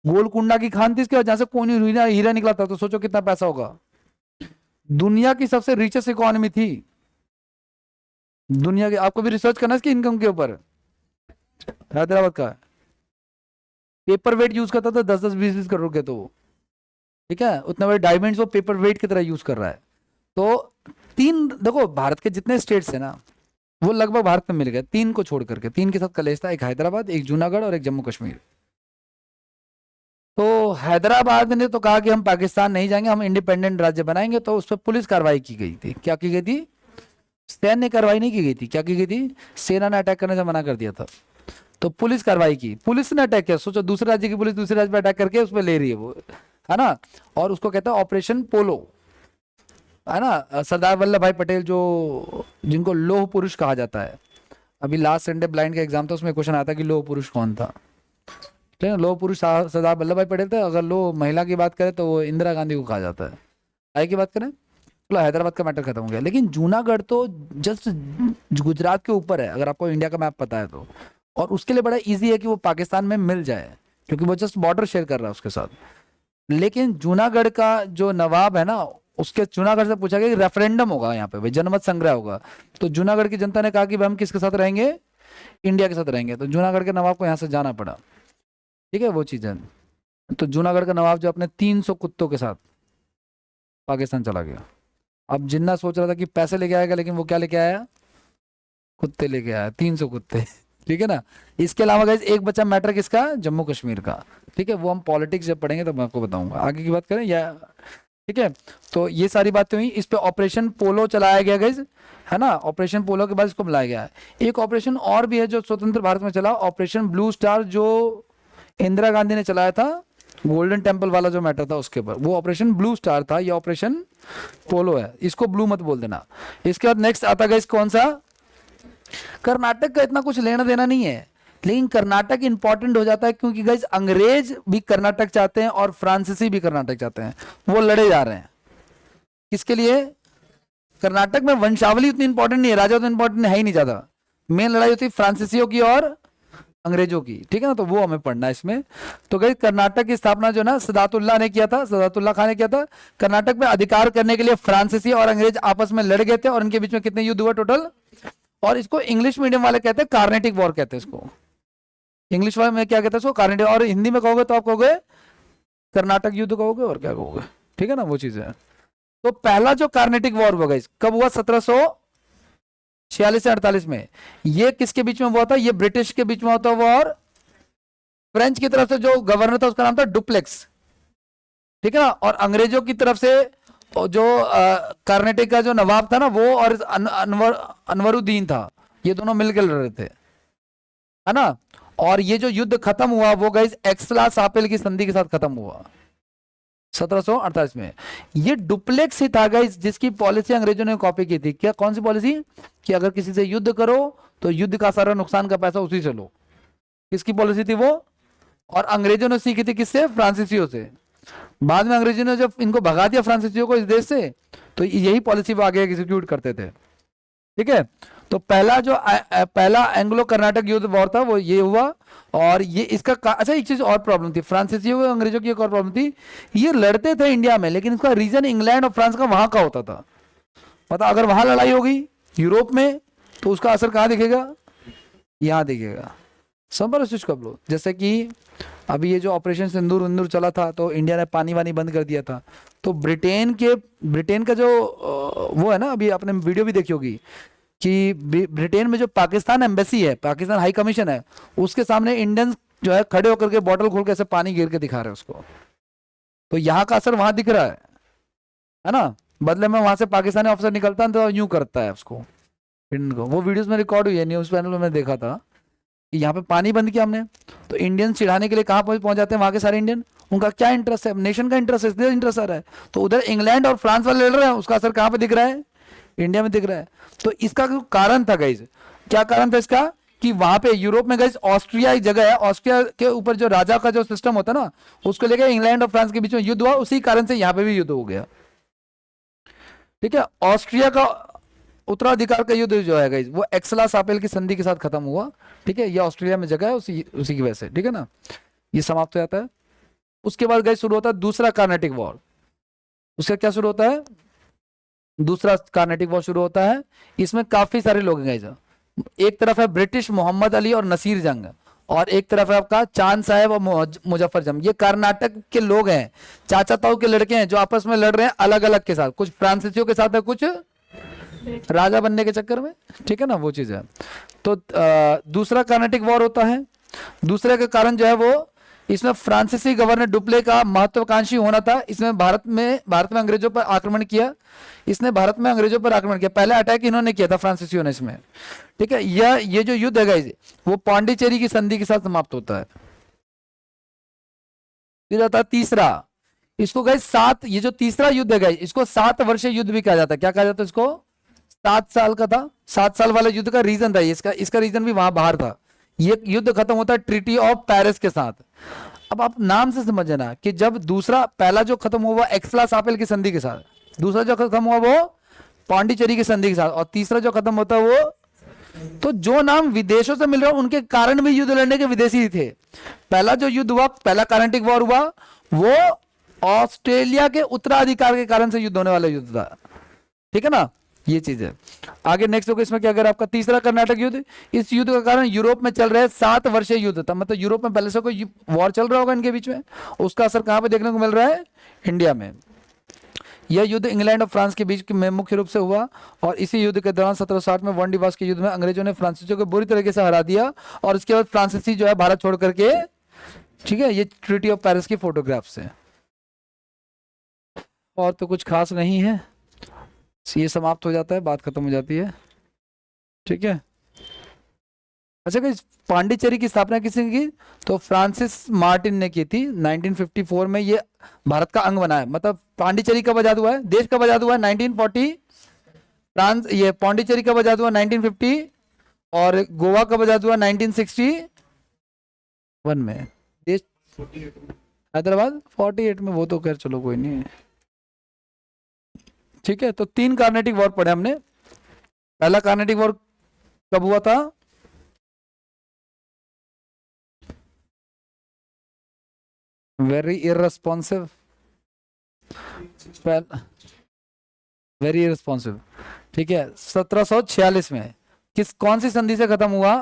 गोलकुंडा की खान थी इसके बाद, जहां से कोई हीरा निकला था, तो सोचो कितना पैसा होगा। दुनिया की सबसे रिचेस्ट इकोनॉमी थी दुनिया की। आपको भी रिसर्च करना है इसकी इनकम के ऊपर। हैदराबाद का पेपर वेट यूज करता था 10-10, 20-20 करोड़ के, तो ठीक है, उतने बड़े डायमंड्स वो पेपर वेट की तरह यूज कर रहा है। तो 3 देखो भारत के जितने स्टेट्स है ना, वो लगभग भारत में मिल गए, 3 को छोड़ करके। 3 के साथ कलेश था, एक हैदराबाद, एक जूनागढ़ और एक जम्मू कश्मीर। तो हैदराबाद ने तो कहा कि हम पाकिस्तान नहीं जाएंगे, हम इंडिपेंडेंट राज्य बनाएंगे। तो उस पर पुलिस कार्रवाई की गई थी। क्या की गई थी, सैन्य कार्रवाई नहीं की गई थी, क्या की गई थी, सेना ने अटैक करने से मना कर दिया था। तो पुलिस कार्रवाई की, पुलिस ने अटैक किया। सोचो दूसरे राज्य की पुलिस दूसरे राज्य पर अटैक करके उस पर ले रही है वो, है ना। और उसको कहता है ऑपरेशन पोलो, है ना। सरदार वल्लभ भाई पटेल जो, जिनको लौह पुरुष कहा जाता है, अभी लास्ट संडे ब्लाइंड का एग्जाम था, उसमें क्वेश्चन आता कि लौह पुरुष कौन था। ठीक है, लौह पुरुष सरदार वल्लभ भाई पटेल थे। अगर लौह महिला की बात करें तो वो इंदिरा गांधी को कहा जाता है। आई की बात करें, चलो हैदराबाद का मैटर खत्म हो गया। लेकिन जूनागढ़ तो जस्ट गुजरात के ऊपर है, अगर आपको इंडिया का मैप पता है तो। और उसके लिए बड़ा इजी है कि वो पाकिस्तान में मिल जाए, क्योंकि वो जस्ट बॉर्डर शेयर कर रहा है उसके साथ। लेकिन जूनागढ़ का जो नवाब है ना, उसके जूनागढ़ से पूछा गया कि रेफरेंडम होगा यहाँ पे, भाई जनमत संग्रह होगा। तो जूनागढ़ की जनता ने कहा कि भाई हम किसके साथ रहेंगे, इंडिया के साथ रहेंगे। तो जूनागढ़ के नवाब को यहाँ से जाना पड़ा, ठीक है, वो चीज है। तो जूनागढ़ का नवाब जो अपने 300 कुत्तों के साथ पाकिस्तान चला गया। अब जिन्ना सोच रहा था कि पैसे लेके आएगा, लेकिन वो क्या लेके आया, कुत्ते लेके आया, 300 कुत्ते, ठीक है ना। इसके अलावा गाइस एक बच्चा मैटर किसका, जम्मू कश्मीर का, ठीक है। वो हम पॉलिटिक्स जब पढ़ेंगे तो मैं आपको बताऊंगा। आगे की बात करें या, ठीक है। तो ये सारी बातें हुई। इस पे ऑपरेशन पोलो चलाया गया गाइस, है ना। ऑपरेशन पोलो के बाद इसको बुलाया गया है। एक ऑपरेशन और भी है जो स्वतंत्र भारत में चला, ऑपरेशन ब्लू स्टार, जो इंदिरा गांधी ने चलाया था, गोल्डन टेम्पल वाला जो मैटर था उसके ऊपर। वो ऑपरेशन ब्लू स्टार था, ये ऑपरेशन पोलो है, इसको ब्लू मत बोल देना। इसके बाद नेक्स्ट आता गाइस कौन सा, कर्नाटक का इतना कुछ लेना देना नहीं है, लेकिन कर्नाटक इंपॉर्टेंट हो जाता है क्योंकि गाइस अंग्रेज भी कर्नाटक चाहते हैं और फ्रांसीसी भी कर्नाटक चाहते हैं, वो लड़े जा रहे हैं। किसके लिए? कर्नाटक में वंशावली उतनी इंपॉर्टेंट नहीं है, राजा तो इंपॉर्टेंट है ही नहीं ज्यादा, मेन लड़ाई होती है फ्रांसीसियों की और अंग्रेजों की, ठीक है ना, तो वो हमें पढ़ना है इसमें। तो गाइस कर्नाटक की स्थापना जो ना सदातुल्ला ने किया था, सदातुल्ला खान ने किया था। कर्नाटक में अधिकार करने के लिए फ्रांसीसी और अंग्रेज आपस में लड़ गए थे और इनके बीच में कितने युद्ध हुआ टोटल? और इसको इंग्लिश मीडियम वाले कहते हैं कार्नेटिक वॉर कहते हैं इसको, इंग्लिश वाले में क्या कहते हैं इसको? कार्नेटिक। और हिंदी में कहोगे तो आप कहोगे कर्नाटक युद्ध कहोगे, और क्या कहोगे, ठीक है ना, वो चीज है। तो पहला जो कार्नेटिक वॉर हुआ कब हुआ? 1746 से 48 में। ये किसके बीच में हुआ था? ये ब्रिटिश के बीच में होता वॉर। फ्रेंच की तरफ से जो गवर्नर था उसका नाम था डुप्लेक्स, ठीक है ना, और अंग्रेजों की तरफ से जो कर्नाटक का जो नवाब था ना वो और अनवरुद्दीन था, ये दोनों मिलकर लड़ रहे थे, है ना। और ये जो युद्ध खत्म हुआ वो गाइस एक्सला-सापेल की संधि के साथ खत्म हुआ 1748 में। ये डुप्लेक्स ही था गाइस जिसकी पॉलिसी अंग्रेजों ने कॉपी की थी। क्या? कौन सी पॉलिसी? कि अगर किसी से युद्ध करो तो युद्ध का सारा नुकसान का पैसा उसी से लो। किसकी पॉलिसी थी वो? और अंग्रेजों ने सीखी थी किससे? फ्रांसीसियों से। बाद में अंग्रेजों ने जब इनको भगा दिया फ्रांसीसियों को इस देश से, तो यही पॉलिसी वो आगे एग्जीक्यूट करते थे, ठीक है। तो पहला एंग्लो कर्नाटक युद्ध वॉर था वो ये हुआ। और ये इसका अच्छा एक चीज और प्रॉब्लम थी फ्रांसीसियों को, अंग्रेजों की एक और प्रॉब्लम थी, ये लड़ते थे इंडिया में लेकिन इसका रीजन इंग्लैंड और फ्रांस का वहां का होता था। पता अगर वहां लड़ाई हो गई यूरोप में तो उसका असर कहाँ दिखेगा? यहाँ दिखेगा। समझ स्विच कर लो। जैसे कि अभी ये जो ऑपरेशन सिंदूर विंदूर चला था तो इंडिया ने पानी वानी बंद कर दिया था, तो ब्रिटेन का जो वो है ना, अभी आपने वीडियो भी देखी होगी कि ब्रिटेन में जो पाकिस्तान एम्बेसी है, पाकिस्तान हाई कमीशन है, उसके सामने इंडियंस जो है खड़े होकर के बॉटल खोल के ऐसे पानी गिर के दिखा रहे हैं उसको। तो यहाँ का असर वहां दिख रहा है ना। बदले में वहां से पाकिस्तानी ऑफिसर निकलता है तो यूं करता है उसको इंडियन को। वो वीडियोस में रिकॉर्ड हुई है, न्यूज पैनल में मैंने देखा था कि यहाँ पे पानी बंद किया हमने, तो इंडियन चिढ़ाने के लिए कहाँ पहुंच जाते हैं वहां के सारे इंडियन। उनका क्या इंटरेस्ट है? नेशन का इंटरेस्ट है, इसलिए इंटरेस्ट आ रहा है। तो उधर इंग्लैंड और फ्रांस वाले लड़ रहे हैं, उसका असर कहाँ पे दिख रहा है? इंडिया में दिख रहा है। तो इसका जो कारण था गाइस, क्या कारण था इसका? कि वहां पे यूरोप में गाइस ऑस्ट्रिया एक जगह है, ऑस्ट्रिया के ऊपर जो राजा का जो सिस्टम होता है ना, उसको लेकर इंग्लैंड और फ्रांस के बीच में युद्ध हुआ, उसी कारण से यहाँ पे भी युद्ध हो गया, ठीक है। ऑस्ट्रिया का उत्तराधिकार का युद्ध जो है गाइस वो एक्सला-सापेल की संधि के साथ खत्म हुआ, ठीक है। ये ऑस्ट्रेलिया में जगह है उसी की वजह से, ठीक है ना। ये समाप्त हो जाता है। उसके बाद गाइस शुरू होता है दूसरा कार्नेटिक वॉर। उसका क्या शुरू होता है? दूसरा कार्नेटिक वॉर शुरू होता है। इसमें काफी सारे लोग हैं गाइस। एक तरफ है ब्रिटिश मोहम्मद अली और नसीर जंग, और एक तरफ है आपका चांद साहब और मुजफ्फर जंग। ये कर्नाटक के लोग हैं, चाचा ताऊ के लड़के हैं जो आपस में लड़ रहे हैं अलग अलग के साथ, कुछ फ्रांसीसियों के साथ है, कुछ राजा बनने के चक्कर में, ठीक है ना, वो चीज है। तो दूसरा कार्नेटिक वॉर होता है। दूसरे का कारण जो है वो, इसमें फ्रांसीसी गवर्नर डुप्ले का महत्वाकांक्षी होना था। इसमें भारत में अंग्रेजों पर आक्रमण किया। इसने भारत में अंग्रेजों पर आक्रमण किया। पहला अटैक इन्होंने किया था फ्रांसीसियों ने इसमें, ठीक है। ये जो युद्ध है गाइस वो पांडिचेरी की संधि के साथ समाप्त होता है। फिर आता है तीसरा, इसको गाइस ये जो तीसरा युद्ध है गाइस इसको 7 वर्षीय युद्ध भी कहा जाता है। क्या कहा जाता है इसको? 7 साल का था। 7 साल वाला युद्ध का रीजन था इसका रीजन भी वहां बाहर था। ये युद्ध खत्म होता है ट्रीटी ऑफ पेरिस के साथ। अब आप नाम से समझना कि जब पहला जो खत्म हुआ एक्सला-सापेल की संधि के साथ, दूसरा जो खत्म हुआ वो पांडिचेरी की संधि के साथ, और तीसरा जो खत्म होता है वो, तो जो नाम विदेशों से मिल रहा है उनके कारण भी युद्ध लड़ने के विदेशी ही थे। पहला जो युद्ध हुआ, पहला कार्नेटिक वॉर हुआ, वो ऑस्ट्रेलिया के उत्तराधिकार के कारण से युद्ध होने वाला युद्ध था, ठीक है ना। ये चीज है। आगे नेक्स्ट होगा इसमें क्या, अगर आपका तीसरा कर्नाटक युद्ध, इस युद्ध का कारण यूरोप में चल रहे 7 वर्षीय युद्ध था। मतलब यूरोप में पहले से कोई वॉर चल रहा होगा इनके बीच में, उसका असर कहां पे देखने को मिल रहा है? इंडिया में। यह युद्ध इंग्लैंड और फ्रांस के बीच में मुख्य रूप से हुआ, और इसी युद्ध के दौरान 1760 में वन डिवास के युद्ध में अंग्रेजों ने फ्रांसीसियों को बुरी तरीके से हरा दिया, और इसके बाद फ्रांसीसी जो है भारत छोड़ करके, ठीक है। ये ट्रीटी ऑफ पेरिस की फोटोग्राफ्स है, और तो कुछ खास नहीं है। ये समाप्त हो जाता है, बात खत्म हो जाती है, ठीक है। अच्छा गाइस, पांडिचेरी की स्थापना किसने की? तो फ्रांसिस मार्टिन ने की थी 1954 में। ये भारत का अंग बना है। मतलब पांडिचेरी कब आजाद हुआ है? देश कब आजाद हुआ है? 1940। ये पांडिचेरी कब आजाद हुआ? 1950। और गोवा कब आजाद हुआ? 1960। वन में। देश 48 में। हैदराबाद 48 में, वो तो खैर चलो कोई नहीं है। ठीक है, तो 3 कार्नेटिक वॉर पढ़े हमने। पहला कार्नेटिक वॉर कब हुआ था? Very irresponsive, very irresponsive. ठीक है, 1746 में कौन सी संधि से खत्म हुआ?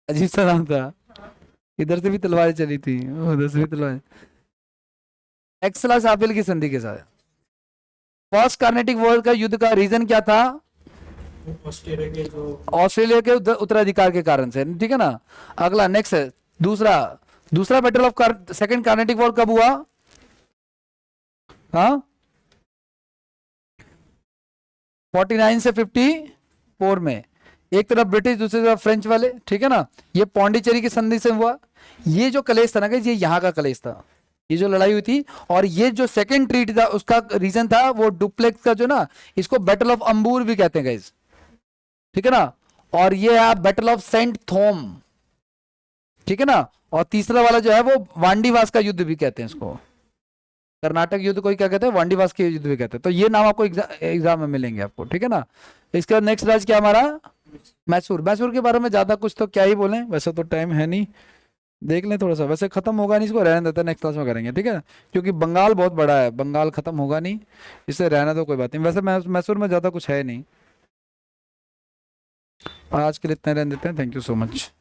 अजीब सा नाम था, इधर से भी तलवारें चली थी, उधर से भी तलवारें। एक्सला शाफिल की संधि के साथ। फर्स्ट कार्नेटिक वॉर का युद्ध का रीजन क्या था? ऑस्ट्रेलिया के जो ऑस्ट्रेलिया के उत्तराधिकार के कारण से, ठीक है ना। अगला नेक्स्ट है दूसरा battle of second Carnatic war कब हुआ? हाँ, 49 से 54 में। एक तरफ ब्रिटिश, दूसरी तरफ फ्रेंच वाले, ठीक है ना। ये पौंडीचेरी की संधि से हुआ। ये जो कलेश था ना, ये यहाँ का कलेश था, ये जो लड़ाई हुई थी। और ये जो सेकंड ट्रीटी था उसका रीजन था वो डुप्लेक्स का जो ना, इसको बैटल ऑफ अंबूर भी कहते हैं गाइस, ठीक है ना। और ये है बैटल ऑफ सेंट थॉम, ठीक है ना। और तीसरा वाला जो है वो वांडीवास का युद्ध भी कहते हैं इसको। कर्नाटक युद्ध को क्या कहते हैं? वांडीवास के युद्ध भी कहते हैं। तो ये नाम आपको एग्जाम में मिलेंगे आपको, ठीक है ना। इसके बाद नेक्स्ट राज्य क्या हमारा? मैसूर। मैसूर के बारे में ज्यादा कुछ तो क्या ही बोलें, वैसे तो टाइम है नहीं, देख लें थोड़ा सा। वैसे खत्म होगा नहीं, इसको रहने देते हैं, नेक्स्ट क्लास में करेंगे, ठीक है। क्योंकि बंगाल बहुत बड़ा है, बंगाल खत्म होगा नहीं, इसे रहना तो कोई बात नहीं। वैसे मैसूर में ज्यादा कुछ है नहीं। आज के लिए इतना रहने देते हैं। Thank you so much.